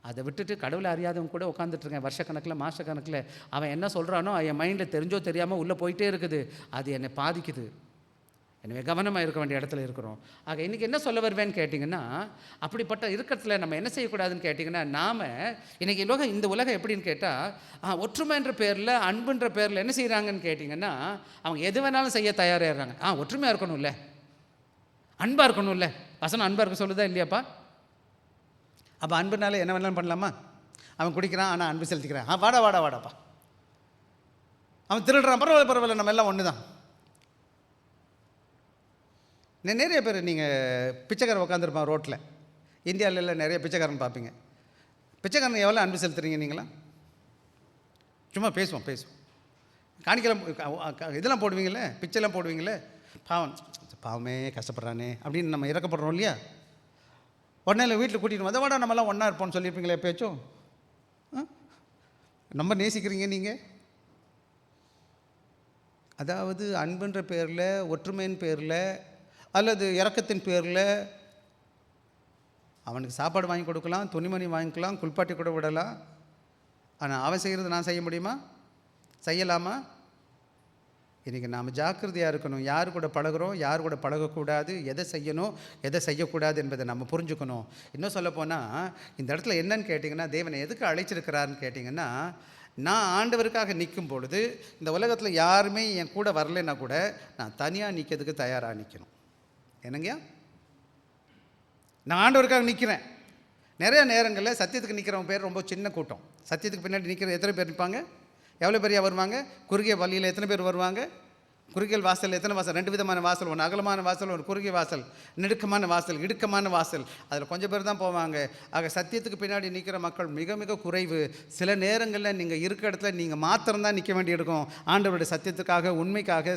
அதை விட்டுட்டு கடவுளை அறியாதவங்க கூட உட்காந்துட்ருக்கேன் வருஷக்கணக்கில், மாதக்கணக்கில். அவன் என்ன சொல்கிறானோ என் மைண்டில் தெரிஞ்சோ தெரியாமல் உள்ளே போயிட்டே இருக்குது. அது என்னை பாதிக்குது. எனவே கவனமாக இருக்க வேண்டிய இடத்துல இருக்கிறோம். ஆக இன்றைக்கி என்ன சொல்ல வருவேன்னு கேட்டிங்கன்னா, அப்படிப்பட்ட இருக்கிறதுல நம்ம என்ன செய்யக்கூடாதுன்னு கேட்டிங்கன்னா, நாம் இன்றைக்கி இந்த உலகம் எப்படின்னு கேட்டால், ஒற்றுமைன்ற பேரில், அன்புன்ற பேரில் என்ன செய்கிறாங்கன்னு கேட்டிங்கன்னா, அவங்க எது வேணாலும் செய்ய தயாராகிறாங்க. ஒற்றுமையாக இருக்கணும்ல, அன்பாக இருக்கணும்ல. வசனம் அன்பாக இருக்க சொல்லுதா இல்லையாப்பா? அப்போ அன்புனால என்ன வேணாலும் பண்ணலாமா? அவன் குடிக்கிறான், ஆனால் அன்பு செலுத்திக்கிறான். வாடாப்பா. அவன் திருடுறான், பரவாயில்ல, நம்ம எல்லாம் ஒன்று தான். நிறைய பேர் நீங்கள் பிச்சைக்காரன் உட்காந்துருப்பான் ரோட்டில். இந்தியாவில நிறைய பிச்சைக்காரன் பார்ப்பீங்க. பிச்சைக்காரன் எவ்வளோ அன்பு செலுத்துறீங்க நீங்களாம்? சும்மா பேசுவோம். காணிக்கலாம் இதெல்லாம் போடுவீங்களே, பிச்சைலாம் போடுவீங்களே. பாவமே கஷ்டப்படுறானே அப்படின்னு நம்ம இறக்கப்படுறோம் இல்லையா? உடனே இல்லை வீட்டில் கூட்டிகிட்டு அதை வாடா நம்மலாம் ஒன்றா இருப்போம்னு சொல்லியிருப்பீங்களே பேச்சும். நம்ம நேசிக்கிறீங்க நீங்கள். அதாவது அன்புன்ற பேரில், ஒற்றுமையின் பேரில், அல்லது இரக்கத்தின் பேரில் அவனுக்கு சாப்பாடு வாங்கி கொடுக்கலாம், துணிமணி வாங்கிக்கலாம், குளிப்பாட்டி கூட விடலாம். ஆனால் அவன் செய்கிறது நான் செய்ய முடியுமா? செய்யலாமா? இன்றைக்கி நாம் ஜாக்கிரதையாக இருக்கணும். யார் கூட பழகிறோம், யார் கூட பழகக்கூடாது, எதை செய்யணும், எதை செய்யக்கூடாது என்பதை நம்ம புரிஞ்சுக்கணும். இன்னும் சொல்லப்போனால் இந்த இடத்துல என்னன்னு கேட்டிங்கன்னா, தேவனை எதுக்கு அழைச்சிருக்கிறாருன்னு கேட்டிங்கன்னா, நான் ஆண்டவருக்காக நிற்கும் பொழுது இந்த உலகத்தில் யாருமே என் கூட வரலைன்னா கூட நான் தனியாக நிற்கிறதுக்கு தயாராக நிற்கணும். என்னங்கய்யா? நான் ஆண்டவருக்காக நிற்கிறேன். நிறைய நேரங்களில் சத்தியத்துக்கு நிற்கிறவங்க பேர் ரொம்ப சின்ன கூட்டம். சத்தியத்துக்கு பின்னாடி நிற்கிற எத்தனை பேர் நிற்பாங்க? எவ்வளோ பெரிய வருவாங்க? குறுகிய வழியில் எத்தனை பேர் வருவாங்க? குறுகிய வாசல் எத்தனை வாசல்? 2 விதமான வாசல். ஒன்று அகலமான வாசல், ஒரு குறுகிய வாசல், நெடுக்கமான வாசல், இடுக்கமான வாசல். அதில் கொஞ்சம் பேர் தான் போவாங்க. ஆக சத்தியத்துக்கு பின்னாடி நிற்கிற மக்கள் மிக மிக குறைவு. சில நேரங்களில் நீங்கள் இருக்கிற இடத்துல நீங்கள் மாத்திரம்தான் நிற்க வேண்டியிருக்கும். ஆண்டவருடைய சத்தியத்துக்காக, உண்மைக்காக,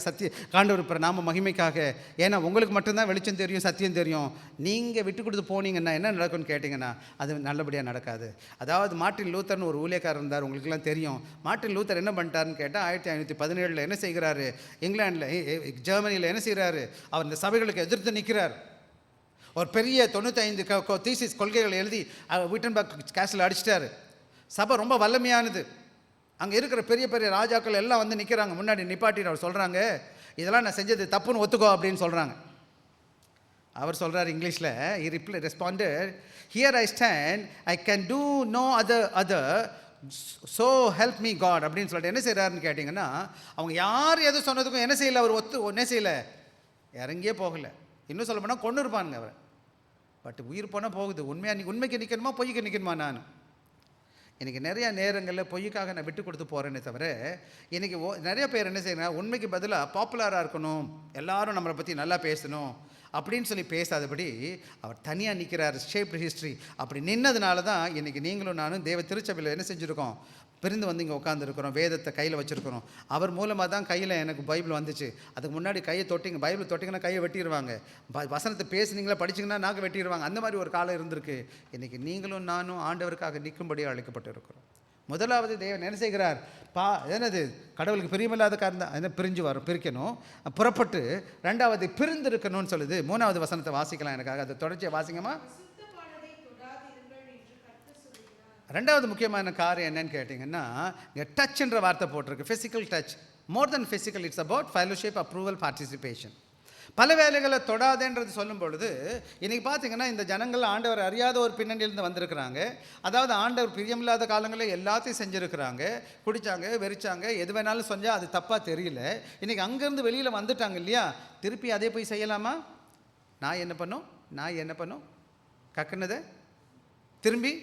ஆண்டவர் நாம மகிமைக்காக. ஏன்னா உங்களுக்கு மட்டும்தான் வெளிச்சம் தெரியும், சத்தியம் தெரியும். நீங்கள் விட்டு கொடுத்து போனீங்கன்னா என்ன நடக்கும்னு கேட்டிங்கன்னா, அது நல்லபடியாக நடக்காது. அதாவது மார்ட்டின் லூத்தர்னு ஒரு ஊழியக்காரர் இருந்தார், உங்களுக்கெல்லாம் தெரியும். மார்ட்டின் லூத்தர் என்ன பண்ணிட்டாருன்னு கேட்டால், 1517 என்ன செய்கிறாரு, இங்கிலாந்தில், ஜெர்மனியில் என்ன செய்கிறாரு, அவர் இந்த சபைகளுக்கு எதிர்த்து நிற்கிறார். ஒரு பெரிய 95 தீசிஸ் கொள்கைகள் எழுதி விட்டன்பர்க் கேஸ்டில் அடிச்சிட்டாரு. சபை ரொம்ப வல்லமையானது. அங்கே இருக்கிற பெரிய பெரிய ராஜாக்கள் எல்லாம் வந்து நிற்கிறாங்க முன்னாடி. நிப்பாட்டிட்டு அவர் சொல்கிறாங்க, இதெல்லாம் நான் செஞ்சது தப்புன்னு ஒத்துக்கோ அப்படின்னு சொல்கிறாங்க. அவர் சொல்கிறார் இங்கிலீஷில், he responded, here I stand, I can do no other so help me God அப்படின்னு சொல்லிட்டு என்ன செய்கிறாருன்னு கேட்டிங்கன்னா, அவங்க யார் எது சொன்னதுக்கும் என்ன செய்யலை, அவர் என்ன செய்யலை, இறங்கியே போகலை. இன்னும் சொல்ல போனால் கொண்டு இருப்பானுங்க அவரை. பட் உயிர் போனால் போகுது. உண்மைக்கு நிற்கணுமா பொய்க்கு நிற்கணுமா? நான் இன்றைக்கி நிறையா நேரங்களில் பொய்யுக்காக நான் விட்டு கொடுத்து போகிறேன்னே தவிர, இன்றைக்கி நிறைய பேர் என்ன செய்யணும், உண்மைக்கு பதிலாக பாப்புலராக இருக்கணும், எல்லாரும் நம்மளை பற்றி நல்லா பேசணும் அப்படின்னு சொல்லி பேசாதபடி அவர் தனியாக நிற்கிறார். Shaped history. அப்படி நின்னதுனால தான் இன்றைக்கி நீங்களும் நானும் தேவ திருச்சபையில் என்ன செஞ்சுருக்கோம், பிரிந்து வந்து இங்கே உட்காந்துருக்குறோம், வேதத்தை கையில் வச்சுருக்கிறோம். அவர் மூலமாக தான் கையில் எனக்கு பைபிள் வந்துச்சு. அதுக்கு முன்னாடி கையை தொட்டிங்க, பைபிள் தொட்டிங்கன்னா கையை வெட்டிடுவாங்க, வசனத்தை பேசுனீங்களா படிச்சிங்கன்னா நாக்கு வெட்டிடுவாங்க. அந்த மாதிரி ஒரு காலம் இருந்திருக்கு. இன்றைக்கி நீங்களும் நானும் ஆண்டவருக்காக நிற்கும்படியாக அழைக்கப்பட்டு இருக்கிறோம். முதலாவது தேவன் என்ன செய்கிறார், என்னது கடவுளுக்கு பிரியமில்லாத காரணம் தான் என்ன பிரிஞ்சு பிரிக்கணும், புறப்பட்டு. ரெண்டாவது பிரிந்து இருக்கணும்னு சொல்லுது. மூணாவது வசனத்தை வாசிக்கலாம் எனக்காக, அதை தொடர்ச்சியை வாசிங்கம்மா. ரெண்டாவது முக்கியமான காரியம் என்னன்னு கேட்டிங்கன்னா, இங்கே டச்ன்ற வார்த்தை போட்டிருக்கு. Physical touch. More then physical, it's about fellowship, approval, participation. பல வேலைகளை தொடாதேன்றது சொல்லும் பொழுது, இன்றைக்கி பார்த்திங்கன்னா இந்த ஜனங்கள் ஆண்டவர் அறியாத ஒரு பின்னணியிலேருந்து வந்திருக்கிறாங்க. அதாவது ஆண்டவர் பிரியமில்லாத காலங்களில் எல்லாத்தையும் செஞ்சுருக்கிறாங்க, குடித்தாங்க, வெறிச்சாங்க, எது வேணாலும் செஞ்சால் அது தப்பாக தெரியல. இன்றைக்கி அங்கேருந்து வெளியில் வந்துட்டாங்க இல்லையா, திருப்பி அதே போய் செய்யலாமா? நான் என்ன பண்ணும் கக்குனதை திரும்பி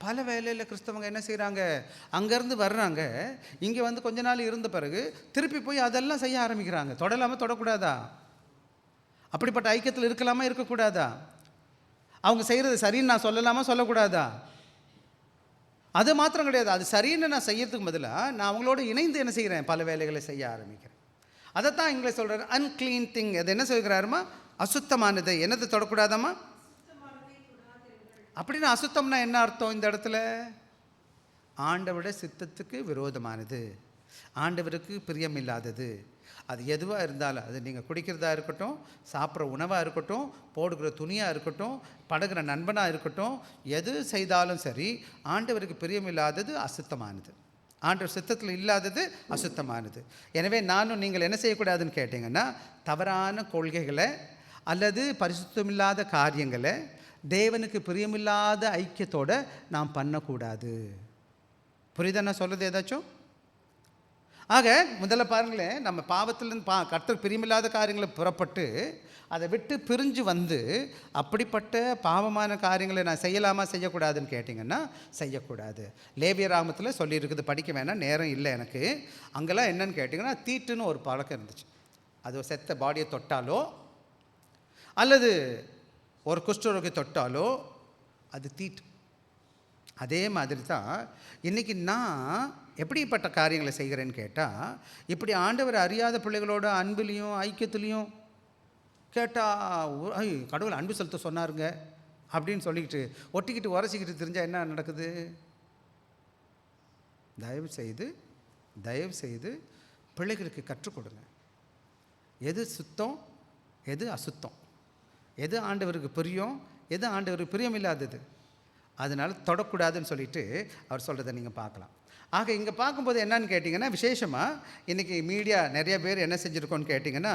பல வேலையில் கிறிஸ்தவங்க என்ன செய்கிறாங்க, அங்கேருந்து வர்றாங்க, இங்கே வந்து கொஞ்ச நாள் இருந்த பிறகு திருப்பி போய் அதெல்லாம் செய்ய ஆரம்பிக்கிறாங்க. தொடலாமல் தொடக்கூடாதா? அப்படிப்பட்ட ஐக்கியத்தில் இருக்கலாமா இருக்கக்கூடாதா? அவங்க செய்கிறது சரின்னு நான் சொல்லலாமா சொல்லக்கூடாதா? அது மாத்திரம் கிடையாது, அது சரின்னு நான் செய்யறதுக்கு பதிலாக நான் அவங்களோட இணைந்து என்ன செய்கிறேன், பல வேலைகளை செய்ய ஆரம்பிக்கிறேன். அதைத்தான் இங்கே சொல்கிறார், அன்கிளீன் திங். அது என்ன சொல்கிறாருமா, அசுத்தமானது. என்னது தொடக்கூடாதாம்மா? அப்படின்னு அசுத்தம்னா என்ன அர்த்தம்? இந்த இடத்துல ஆண்டவருடைய சித்தத்துக்கு விரோதமானது, ஆண்டவருக்கு பிரியமில்லாதது. அது எதுவாக இருந்தாலும், அது நீங்கள் குடிக்கிறதா இருக்கட்டும், சாப்பிட்ற உணவாக இருக்கட்டும், போடுகிற துணியாக இருக்கட்டும், படுகிற நண்பனாக இருக்கட்டும், எது செய்தாலும் சரி ஆண்டவருக்கு பிரியமில்லாதது அசுத்தமானது, ஆண்டவர் சித்தத்தில் இல்லாதது அசுத்தமானது. எனவே நானும் நீங்கள் என்ன செய்யக்கூடாதுன்னு கேட்டிங்கன்னா, தவறான கொள்கைகளை அல்லது பரிசுத்தமில்லாத காரியங்களை தேவனுக்கு பிரியமில்லாத ஐக்கியத்தோடு நாம் பண்ணக்கூடாது. புரியுதா நான் சொல்கிறது ஏதாச்சும்? ஆக முதல்ல பாருங்களேன், நம்ம பாவத்திலேருந்து கர்த்தர் பிரியமில்லாத காரியங்களை புறப்பட்டு அதை விட்டு பிரிஞ்சு வந்து அப்படிப்பட்ட பாவமான காரியங்களை நான் செய்யலாமா செய்யக்கூடாதுன்னு கேட்டிங்கன்னா செய்யக்கூடாது. லேவியராமத்தில் சொல்லியிருக்குது, படிக்க வேணாம், நேரம் இல்லை எனக்கு. அங்கெல்லாம் என்னன்னு கேட்டிங்கன்னா, தீட்டுன்னு ஒரு பழக்கம் இருந்துச்சு. அது செத்த பாடியை தொட்டாலோ அல்லது ஒரு குஷ்டரோகி தொட்டாலோ அது தீட்டு. அதே மாதிரி தான் இன்றைக்கி நான் எப்படிப்பட்ட காரியங்களை செய்கிறேன்னு கேட்டால், இப்படி ஆண்டவர் அறியாத பிள்ளைகளோட அன்பிலையும் ஐக்கியத்துலேயும் கேட்டால் கடவுள் அன்பு செலுத்த சொன்னாருங்க அப்படின்னு சொல்லிக்கிட்டு ஒட்டிக்கிட்டு உரசிக்கிட்டு தெரிஞ்சால் என்ன நடக்குது? தயவு செய்து பிள்ளைகளுக்கு கற்றுக் கொடுங்க. எது சுத்தம், எது அசுத்தம், எது ஆண்டவருக்கு பிரியம், எது ஆண்டவருக்கு பிரியமில்லாதது, அதனால் தொடக்கூடாதுன்னு சொல்லிட்டு அவர் சொல்கிறத நீங்கள் பார்க்கலாம். ஆக இங்கே பார்க்கும்போது என்னன்னு கேட்டிங்கன்னா, விசேஷமாக இன்றைக்கி மீடியா நிறைய பேர் என்ன செஞ்சுருக்கோன்னு கேட்டிங்கன்னா,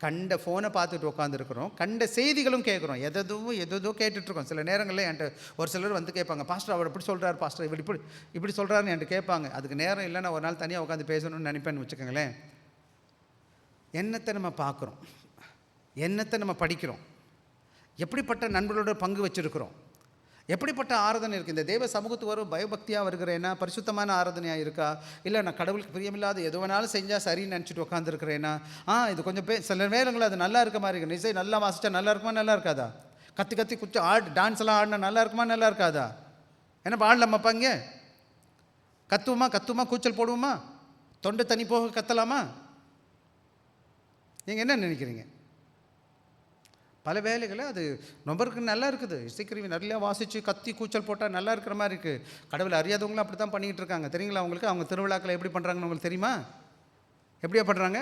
கண்ட ஃபோனை பார்த்துட்டு உட்காந்துருக்குறோம், கண்ட செய்திகளும் கேட்குறோம், எதோ கேட்டுட்ருக்கோம். சில நேரங்களில் என்கிட்ட ஒரு சிலர் வந்து கேட்பாங்க, பாஸ்டர் அவர் இப்படி சொல்கிறார், பாஸ்டர் இவர் இப்படி சொல்கிறாருன்னு என்கிட்ட கேட்பாங்க. அதுக்கு நேரம் இல்லை, நான் ஒரு நாள் தனியாக உட்காந்து பேசணும்னு நினைப்பேன்னு வச்சுக்கோங்களேன். என்னத்தை நம்ம பார்க்குறோம், என்னத்தை நம்ம படிக்கிறோம், எப்படிப்பட்ட நண்பர்களோட பங்கு வச்சுருக்கிறோம், எப்படிப்பட்ட ஆராதனை இருக்குது, இந்த தேவ சமூகத்துக்கு வரும் பயபக்தியாக வருகிறேன்னா, பரிசுத்தமான ஆராதனையாக இருக்கா, இல்லை நான் கடவுளுக்கு பிரியமில்லாத எது வேணாலும் செஞ்சால் சரின்னு நினச்சிட்டு உட்காந்துருக்கிறேன்னா, இது கொஞ்சம் சில நேரங்களில் அது நல்லா இருக்க மாதிரி இருக்குது. இசை நல்லா வாசித்தா நல்லா இருக்குமா நல்லா இருக்காதா? கத்தி குச்சி டான்ஸ் எல்லாம் ஆடினா நல்லா இருக்குமா நல்லா இருக்காதா? என்ன ஆடலாமாப்பா? இங்கே கத்துவோமா கூச்சல் போடுவோமா, தொண்டை தனி போக கத்தலாமா? நீங்கள் என்ன நினைக்கிறீங்க? பல வேலைகளை அது நம்பருக்கு நல்லா இருக்குது, இசைக்கருவி நல்லா வாசித்து கத்தி கூச்சல் போட்டால் நல்லா இருக்கிற மாதிரி இருக்குது. கடவுள் அறியாதவங்களும் அப்படி தான் பண்ணிக்கிட்டு இருக்காங்க. தெரியுங்களா அவங்களுக்கு? அவங்க திருவிழாக்களை எப்படி பண்ணுறாங்கன்னு உங்களுக்கு தெரியுமா? எப்படியா பண்ணுறாங்க?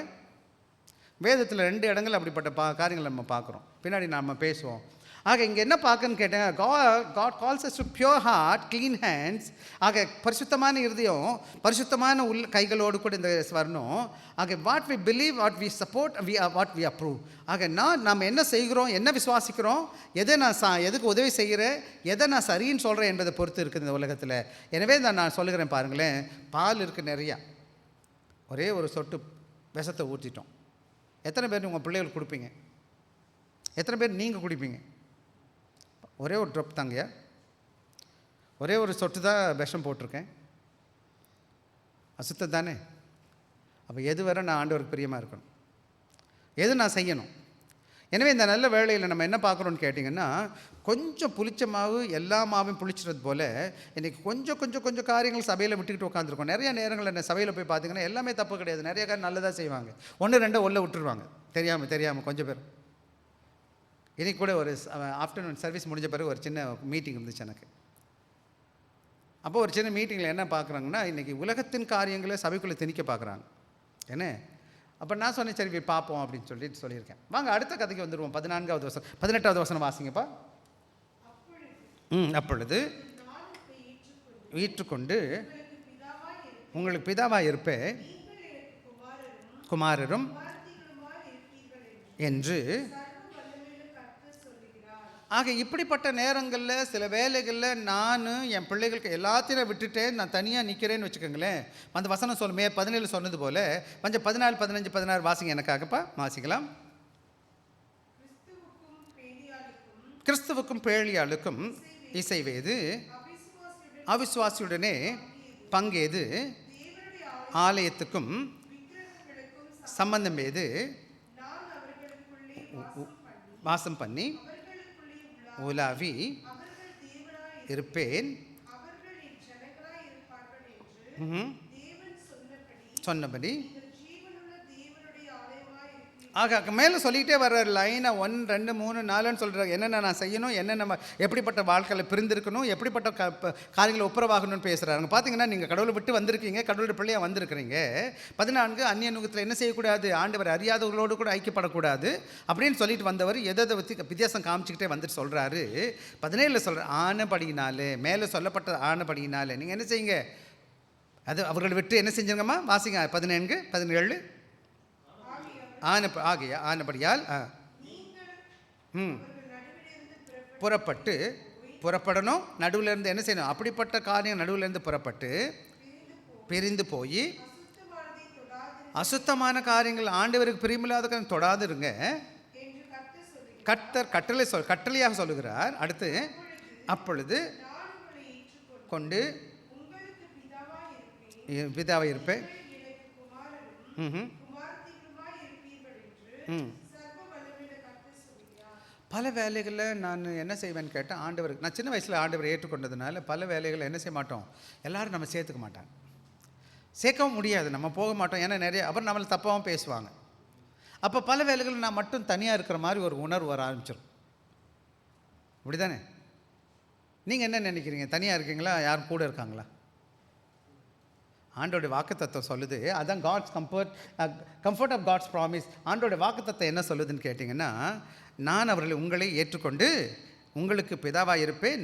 வேதத்தில் 2 இடங்கள் அப்படிப்பட்ட காரியங்களை நம்ம பார்க்குறோம், பின்னாடி நாம் பேசுவோம். ஆக இங்கே என்ன பார்க்கன்னு கேட்டேன், God calls us to pure heart, clean hands. ஆக பரிசுத்தமான இருதயம், பரிசுத்தமான கைகளோடு கூட இந்த வரணும். ஆக what we believe, what we support, what we approve. ஆக நம்ம என்ன செய்கிறோம், என்ன விசுவாசிக்கிறோம், எதை நான் எதுக்கு உதவி செய்கிறேன், எதை நான் சரின்னு சொல்கிறேன் என்பதை பொறுத்து இருக்குது இந்த உலகத்தில். எனவே நான் சொல்லுகிறேன் பாருங்களேன், பால் இருக்குது நிறையா, ஒரே ஒரு சொட்டு விஷத்தை ஊற்றிட்டோம். எத்தனை பேர் உங்கள் பிள்ளைகளுக்கு கொடுப்பீங்க? எத்தனை பேர் நீங்கள் குடிப்பீங்க? ஒரே ஒரு ட்ராப் தாங்கய்யா, ஒரே ஒரு சொட்டு தான் விஷம் போட்டிருக்கேன், அசுத்தம் தானே. அப்போ எது வரை நான் ஆண்டவருக்கு பிரியமாக இருக்கணும், எது நான் செய்யணும். எனவே இந்த நல்ல வேளையில் நம்ம என்ன பார்க்குறோன்னு கேட்டிங்கன்னா, கொஞ்சம் புளிச்ச மாவு எல்லா மாவையும் புளிச்சிறது போல் இன்றைக்கி கொஞ்சம் கொஞ்சம் கொஞ்சம் காரியங்கள் சபையில் விட்டுக்கிட்டு உட்காந்துருக்கோம். நிறைய நேரங்கள் என்ன சபையில் போய் பார்த்தீங்கன்னா எல்லாமே தப்பு கிடையாது, நிறைய காரியம் நல்லதாக செய்வாங்க, ஒன்று ரெண்டை உள்ள விட்டுருவாங்க தெரியாமல் கொஞ்சம் பேர். இன்றைக்கி கூட ஒரு ஆஃப்டர்நூன் சர்வீஸ் முடிஞ்ச பிறகு ஒரு சின்ன மீட்டிங் இருந்துச்சு எனக்கு. அப்போ ஒரு சின்ன மீட்டிங்கில் என்ன பார்க்குறாங்கன்னா, இன்றைக்கி உலகத்தின் காரியங்களை சபைக்குள்ளே திணிக்க பார்க்குறாங்க. என்ன அப்போ நான் சொன்னேன், சரி பார்ப்போம் அப்படின்னு சொல்லியிருக்கேன். வாங்க அடுத்த கதைக்கு வந்துடுவோம். 14வது வசனம் 18வது வசனம் வாசிங்கப்பா. அப்பொழுது ஏற்றுக்கொண்டு உங்களுக்கு பிதாவாக இருப்பேன், குமாரரும் என்று. ஆக இப்படிப்பட்ட நேரங்களில் சில வேலைகளில் நான் என் பிள்ளைகளுக்கு எல்லாத்தையும் விட்டுட்டேன், நான் தனியாக நிற்கிறேன்னு வச்சுக்கோங்களேன். அந்த வசனம் சொல்லுமே 17 சொன்னது போல் கொஞ்சம் 14, 15, 16 வாசிங்க எனக்காகப்பா, வாசிக்கலாம். கிறிஸ்துவுக்கும் பேழியாளுக்கும் இசைவேது, அவிசுவாசியுடனே பங்கேது, ஆலயத்துக்கும் சம்பந்தம் ஏது, வாசம் பண்ணி உலாவி இருப்பேன் சொன்னபடி. ஆக மேலே சொல்லிக்கிட்டே வர்ற லைனை 1, 2, 3, 4ன்னு சொல்கிறாங்க. என்னென்ன நான் செய்யணும், என்னென்ன எப்படிப்பட்ட வாழ்க்கையில் பிரிந்திருக்கணும், எப்படிப்பட்ட காரியங்களை ஒப்புரவாகணும்னு பேசுகிறாங்க. பார்த்தீங்கன்னா நீங்கள் கடவுளை விட்டு வந்திருக்கீங்க, கடவுளுடைய பிள்ளையாக வந்திருக்கிறீங்க. 14 அந்நிய நுகத்தில் என்ன செய்யக்கூடாது, ஆண்டவர் அறியாதவர்களோடு கூட ஐக்கியப்படக்கூடாது அப்படின்னு சொல்லிட்டு வந்தவர் எதை வித்தியாசம் காமிச்சிக்கிட்டே வந்துட்டு சொல்கிறாரு. 17 சொல்கிற ஆனபடியினாலே, மேலே சொல்லப்பட்ட ஆனபடியினாலே நீங்கள் என்ன செய்யுங்க, அது அவர்களை விட்டு என்ன செஞ்சுங்கம்மா, வாசிங்க 14, 17. ஆனபடியால் புறப்படணும், நடுவில் இருந்து என்ன செய்யணும், அப்படிப்பட்ட காரியம் நடுவில் இருந்து புறப்பட்டு பிரிந்து போய் அசுத்தமான காரியங்கள் ஆண்டவருக்கு பிரியமில்லாத தொடாது இருங்க. கர்த்தர் கட்டளையாக சொல்லுகிறார். அடுத்து அப்பொழுது கொண்டு பிதாவை இருப்பேன். பல வேலைகளில் நான் என்ன செய்வேன்னு கேட்டேன், ஆண்டவருக்கு நான் சின்ன வயசில் ஆண்டவர் ஏற்றுக்கொண்டதுனால பல வேலைகளை என்ன செய்ய மாட்டோம், எல்லோரும் நம்ம சேர்த்துக்க மாட்டாங்க, சேர்க்கவும் முடியாது, நம்ம போக மாட்டோம். ஏன்னா நிறைய அப்புறம் நம்மளை தப்பாகவும் பேசுவாங்க. அப்போ பல வேலைகள் நான் மட்டும் தனியாக இருக்கிற மாதிரி ஒரு உணர்வு வர ஆரம்பிச்சிடும். அப்படி தானே? நீங்கள் என்ன நினைக்கிறீங்க, தனியாக இருக்கீங்களா, யாரும் கூட இருக்காங்களா? ஆண்டோடைய வாக்குத்தத்தம் சொல்லுது, அதான் God's comfort of God's promise. ஆண்டோடைய வாக்குத்தத்தம் என்ன சொல்லுதுன்னு கேட்டிங்கன்னா, நான் அவர்களை உங்களை ஏற்றுக்கொண்டு உங்களுக்கு பிதாவாக இருப்பேன்,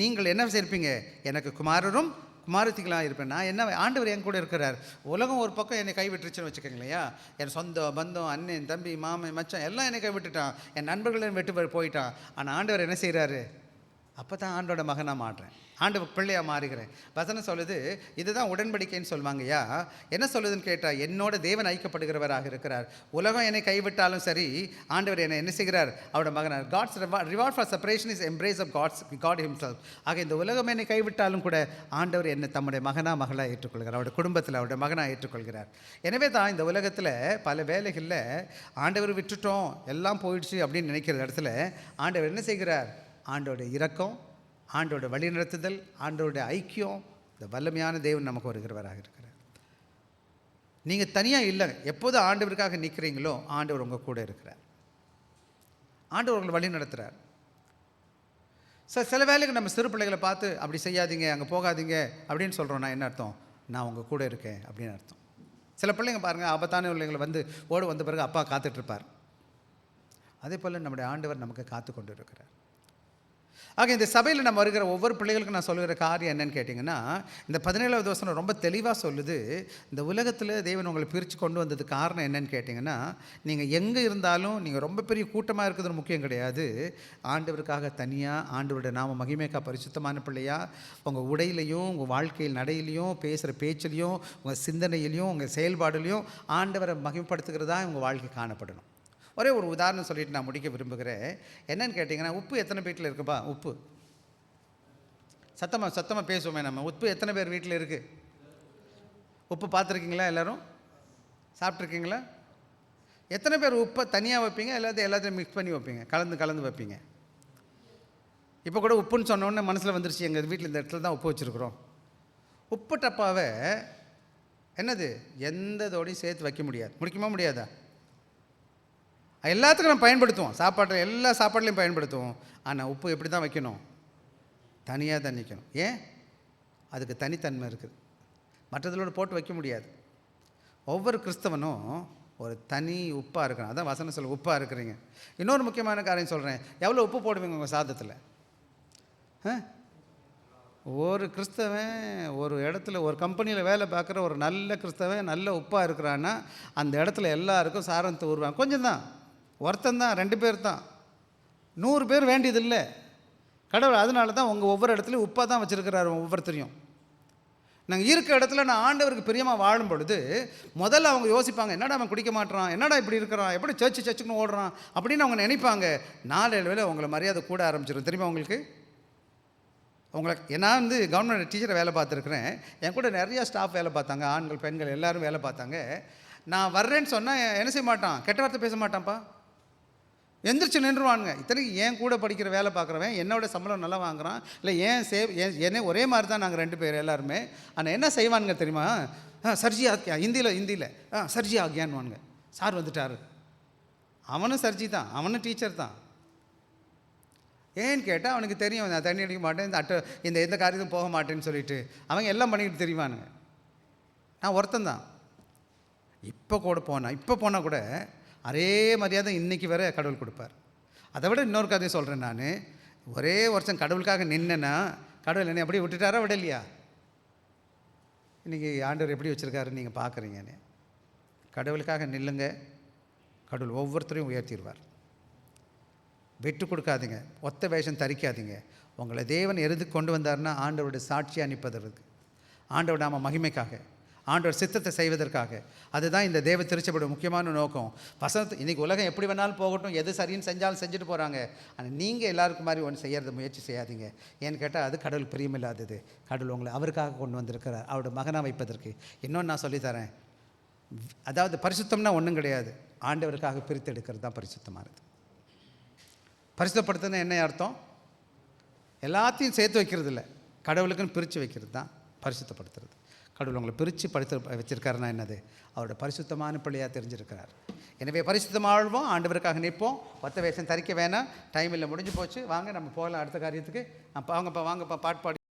நீங்கள் என்ன செய்யிருப்பீங்க, எனக்கு குமாரரும் குமாரத்திகளாக இருப்பேன். நான் என்ன, ஆண்டவர் என் கூட இருக்கிறார். உலகம் ஒரு பக்கம் என்னை கைவிட்டுருச்சுன்னு வச்சுக்கோங்களேன், என் சொந்த பந்தம், அண்ணன், தம்பி, மாமன், மச்சான் எல்லாம் என்னை கைவிட்டுட்டான், என் நண்பர்களும் விட்டு போயிட்டான். ஆனால் ஆண்டவர் என்ன செய்கிறாரு, அப்போ தான் ஆண்டோட மகனாக மாறுறேன், ஆண்டு பிள்ளையாக மாறுகிறேன். வசனம் சொல்லுது, இதுதான் உடன்படிக்கைன்னு சொல்லுவாங்கய்யா. என்ன சொல்லுதுன்னு கேட்டால், என்னோட தேவன் ஐக்கியப்படுகிறவராக இருக்கிறார். உலகம் என்னை கைவிட்டாலும் சரி, ஆண்டவர் என்னை என்ன செய்கிறார், அவரோட மகனார். God's reward for separation is embrace of God himself. ஆக இந்த உலகம் என்னை கைவிட்டாலும் கூட ஆண்டவர் என்னை தம்முடைய மகனாக ஏற்றுக்கொள்கிறார், அவருடைய குடும்பத்தில் அவருடைய மகனாக ஏற்றுக்கொள்கிறார். எனவே தான் இந்த உலகத்தில் பல வேலைகளில் ஆண்டவர் விட்டுட்டோம், எல்லாம் போயிடுச்சு அப்படின்னு நினைக்கிற இடத்துல ஆண்டவர் என்ன செய்கிறார், ஆண்டோட இரக்கம், ஆண்டோட வழிநடத்துதல், ஆண்டோட ஐக்கியம், இந்த வல்லமையான தேவன் நமக்கு வருகிறவராக இருக்கிறார். நீங்கள் தனியாக இல்லை, எப்போது ஆண்டவருக்காக நிற்கிறீங்களோ ஆண்டவர் உங்கள் கூட இருக்கிறார், ஆண்டவர் உங்களை வழி நடத்துகிறார். சில வேலைக்கு நம்ம சிறு பிள்ளைகளை பார்த்து அப்படி செய்யாதீங்க, அங்கே போகாதீங்க அப்படின்னு சொல்கிறோன்னா என்ன அர்த்தம், நான் உங்கள் கூட இருக்கேன் அப்படின்னு அர்த்தம். சில பிள்ளைங்க பாருங்கள், ஆபத்தான பிள்ளைங்களை வந்த பிறகு அப்பா காத்துட்ருப்பார். அதே போல் நம்முடைய ஆண்டவர் நமக்கு காத்து கொண்டு இருக்கிறார். ஆக இந்த சபையில் நம்ம வருகிற ஒவ்வொரு பிள்ளைகளுக்கும் நான் சொல்லுகிற காரியம் என்னன்னு கேட்டிங்கன்னா, இந்த 17வது வசனம் ரொம்ப தெளிவாக சொல்லுது. இந்த உலகத்தில் தேவன் உங்களை பிரித்து கொண்டு வந்தது காரணம் என்னன்னு கேட்டிங்கன்னா, நீங்கள் எங்கே இருந்தாலும் நீங்கள் ரொம்ப பெரிய கூட்டமாக இருக்கிறது முக்கியம் கிடையாது. ஆண்டவருக்காக தனியாக, ஆண்டவருடைய நாம மகிமைக்காக பரிசுத்தமான பிள்ளையா, உங்கள் உடையிலையும் உங்கள் வாழ்க்கையில் நடையிலையும் பேசுகிற பேச்சிலையும் உங்கள் சிந்தனையிலையும் உங்கள் செயல்பாடுலையும் ஆண்டவரை மகிமைப்படுத்துகிறதா உங்கள் வாழ்க்கை காணப்படணும். ஒரே ஒரு உதாரணம் சொல்லிட்டு நான் முடிக்க விரும்புகிறேன். என்னன்னு கேட்டிங்கன்னா, உப்பு எத்தனை வீட்டில் இருக்குப்பா? உப்பு சத்தமாக பேசுவோமே நம்ம. உப்பு எத்தனை பேர் வீட்டில் இருக்குது? உப்பு பார்த்துருக்கீங்களா? எல்லோரும் சாப்பிட்ருக்கீங்களா? எத்தனை பேர் உப்பை தனியாக வைப்பீங்க, எல்லாத்தையும் மிக்ஸ் பண்ணி வைப்பீங்க, கலந்து வைப்பீங்க? இப்போ கூட உப்புன்னு சொன்னோன்னே மனசில் வந்துருச்சு, எங்கள் வீட்டில் இந்த இடத்துல தான் உப்பு வச்சுருக்குறோம். உப்பு டப்பாவை என்னது எந்ததோடையும் சேர்த்து வைக்க முடியாது. முடிக்குமா? முடியாதா? எல்லாத்துக்கும் நம்ம பயன்படுத்துவோம். எல்லா சாப்பாட்லையும் பயன்படுத்துவோம். ஆனால் உப்பு எப்படி தான் வைக்கணும்? தனியாக தான் நிற்கணும். ஏன்? அதுக்கு தனித்தன்மை இருக்குது. மற்றதோடு போட்டு வைக்க முடியாது. ஒவ்வொரு கிறிஸ்தவனும் ஒரு தனி உப்பாக இருக்கணும். அதான் வசனம் சொல்ல உப்பாக இருக்கிறீங்க. இன்னொரு முக்கியமான காரியம் சொல்கிறேன். எவ்வளோ உப்பு போடுவீங்க உங்கள் சாதத்தில்? ஒரு கிறிஸ்தவன் ஒரு இடத்துல ஒரு கம்பெனியில் வேலை பார்க்குற ஒரு நல்ல கிறிஸ்தவன் நல்ல உப்பாக இருக்கிறான்னா அந்த இடத்துல எல்லாருக்கும் சாரம் தூருவாங்க. கொஞ்சம் தான், ஒருத்தந்தான், 2 பேர் தான், 100 பேர் வேண்டியதில்லை கடவுள். அதனால தான் உங்கள் ஒவ்வொரு இடத்துலையும் உப்பாக தான் வச்சுருக்கிறாரு ஒவ்வொருத்தரையும். நாங்கள் இருக்க இடத்துல நான் ஆண்டவருக்கு பிரியமாக வாழும் பொழுது முதல்ல அவங்க யோசிப்பாங்க, என்னடா அவன் குடிக்க மாட்டான், என்னடா இப்படி இருக்கிறான், எப்படி சர்ச்சுக்குன்னு ஓடுறான் அப்படின்னு அவங்க நினைப்பாங்க. நாளடைவில் உங்களை மரியாதை கூட ஆரம்பிச்சிடும். தெரியுமா உங்களுக்கு? நான் கவர்மெண்ட் டீச்சரை வேலை பார்த்துருக்குறேன். என் கூட நிறையா ஸ்டாஃப் வேலை பார்த்தாங்க, ஆண்கள் பெண்கள் எல்லோரும் வேலை பார்த்தாங்க. நான் வர்றேன்னு சொன்னால் என்ன செய்ய மாட்டான், கெட்ட வார்த்தை பேச மாட்டான்ப்பா, எந்திரிச்சு நின்றுவானுங்க. இத்தனைக்கு என் கூட படிக்கிற வேலை பார்க்குறவன் என்னோட சம்பளம் நல்லா வாங்குறான், இல்லை என்ன ஒரே மாதிரி தான் நாங்கள் 2 பேர் எல்லாருமே. ஆனால் என்ன செய்வானுங்க தெரியுமா? சர்ஜி ஆக்கியா, ஹிந்தியில் சர்ஜி ஆகியான்வானுங்க. சார் வந்துட்டார். அவனும் சர்ஜி தான், அவனும் டீச்சர் தான். ஏன்னு கேட்டால் அவனுக்கு தெரியும், நான் தண்ணி அடிக்க மாட்டேன், இந்த எந்த காரியத்தும் போக மாட்டேன்னு சொல்லிட்டு அவங்க எல்லாம் பண்ணிக்கிட்டு தெரியுவானுங்க. நான் ஒருத்தந்தான். இப்போ போனால் கூட அதே மரியாதை இன்றைக்கி வரை கடவுள் கொடுப்பார். அதை விட இன்னொரு கதையை சொல்கிறேன். நான் ஒரே வருஷம் கடவுளுக்காக நின்னேன்னா கடவுள் என்னை அப்படியே விட்டுட்டாரா விடலையா? இன்றைக்கி ஆண்டவர் எப்படி வச்சுருக்காருன்னு நீங்கள் பார்க்குறீங்கன்னு. கடவுளுக்காக நில்லுங்க, கடவுள் ஒவ்வொருத்தரையும் உயர்த்திடுவார். விட்டு கொடுக்காதீங்க, ஒத்த வேஷம் தரிக்காதீங்க. உங்களை தேவன் எது கொண்டு வந்தார்னா ஆண்டவருடைய சாட்சியாக அனுப்பதற்கு, ஆண்டவர் நாம மகிமைக்காக, ஆண்டவர் சித்தத்தை செய்வதற்காக. அதுதான் இந்த தேவ திருச்சபையோட முக்கியமான நோக்கம். இன்றைக்கி உலகம் எப்படி வேணாலும் போகட்டும், எது சரின்னு செஞ்சாலும் செஞ்சுட்டு போகிறாங்க. ஆனால் நீங்கள் எல்லாருக்கும் மாதிரி ஒன்று செய்யறது முயற்சி செய்யாதீங்க. ஏன்னு கேட்டால் அது கடவுள் பிரியமில்லாதது. கடவுள் உங்களை அவருக்காக கொண்டு வந்திருக்கிறார், அவரோட மகனாக வைப்பதற்கு. இன்னொன்று நான் சொல்லித்தரேன். அதாவது பரிசுத்தம்னா ஒன்றும் கிடையாது, ஆண்டவருக்காக பிரித்து எடுக்கிறது தான் பரிசுத்தமானது. பரிசுத்தப்படுத்துன்னு என்ன அர்த்தம்? எல்லாத்தையும் சேர்த்து வைக்கிறது இல்லை, கடவுளுக்குன்னு பிரித்து வைக்கிறது தான் பரிசுத்தப்படுத்துறது. கடவுள் உங்களை பிரித்து வச்சிருக்காருன்னா என்னது? அவரோட பரிசுத்தமான பிள்ளையாக தெரிஞ்சிருக்கிறார். எனவே பரிசுத்தமாக வாழ்வோம், ஆண்டவருக்காக நிற்போம், ஒத்த வேஷம் தரிக்க வேணாம். டைம் இல்லை, முடிஞ்சு போச்சு. வாங்க நம்ம போகலாம் அடுத்த காரியத்துக்கு. வாங்கப்பா பாட்டு பாடி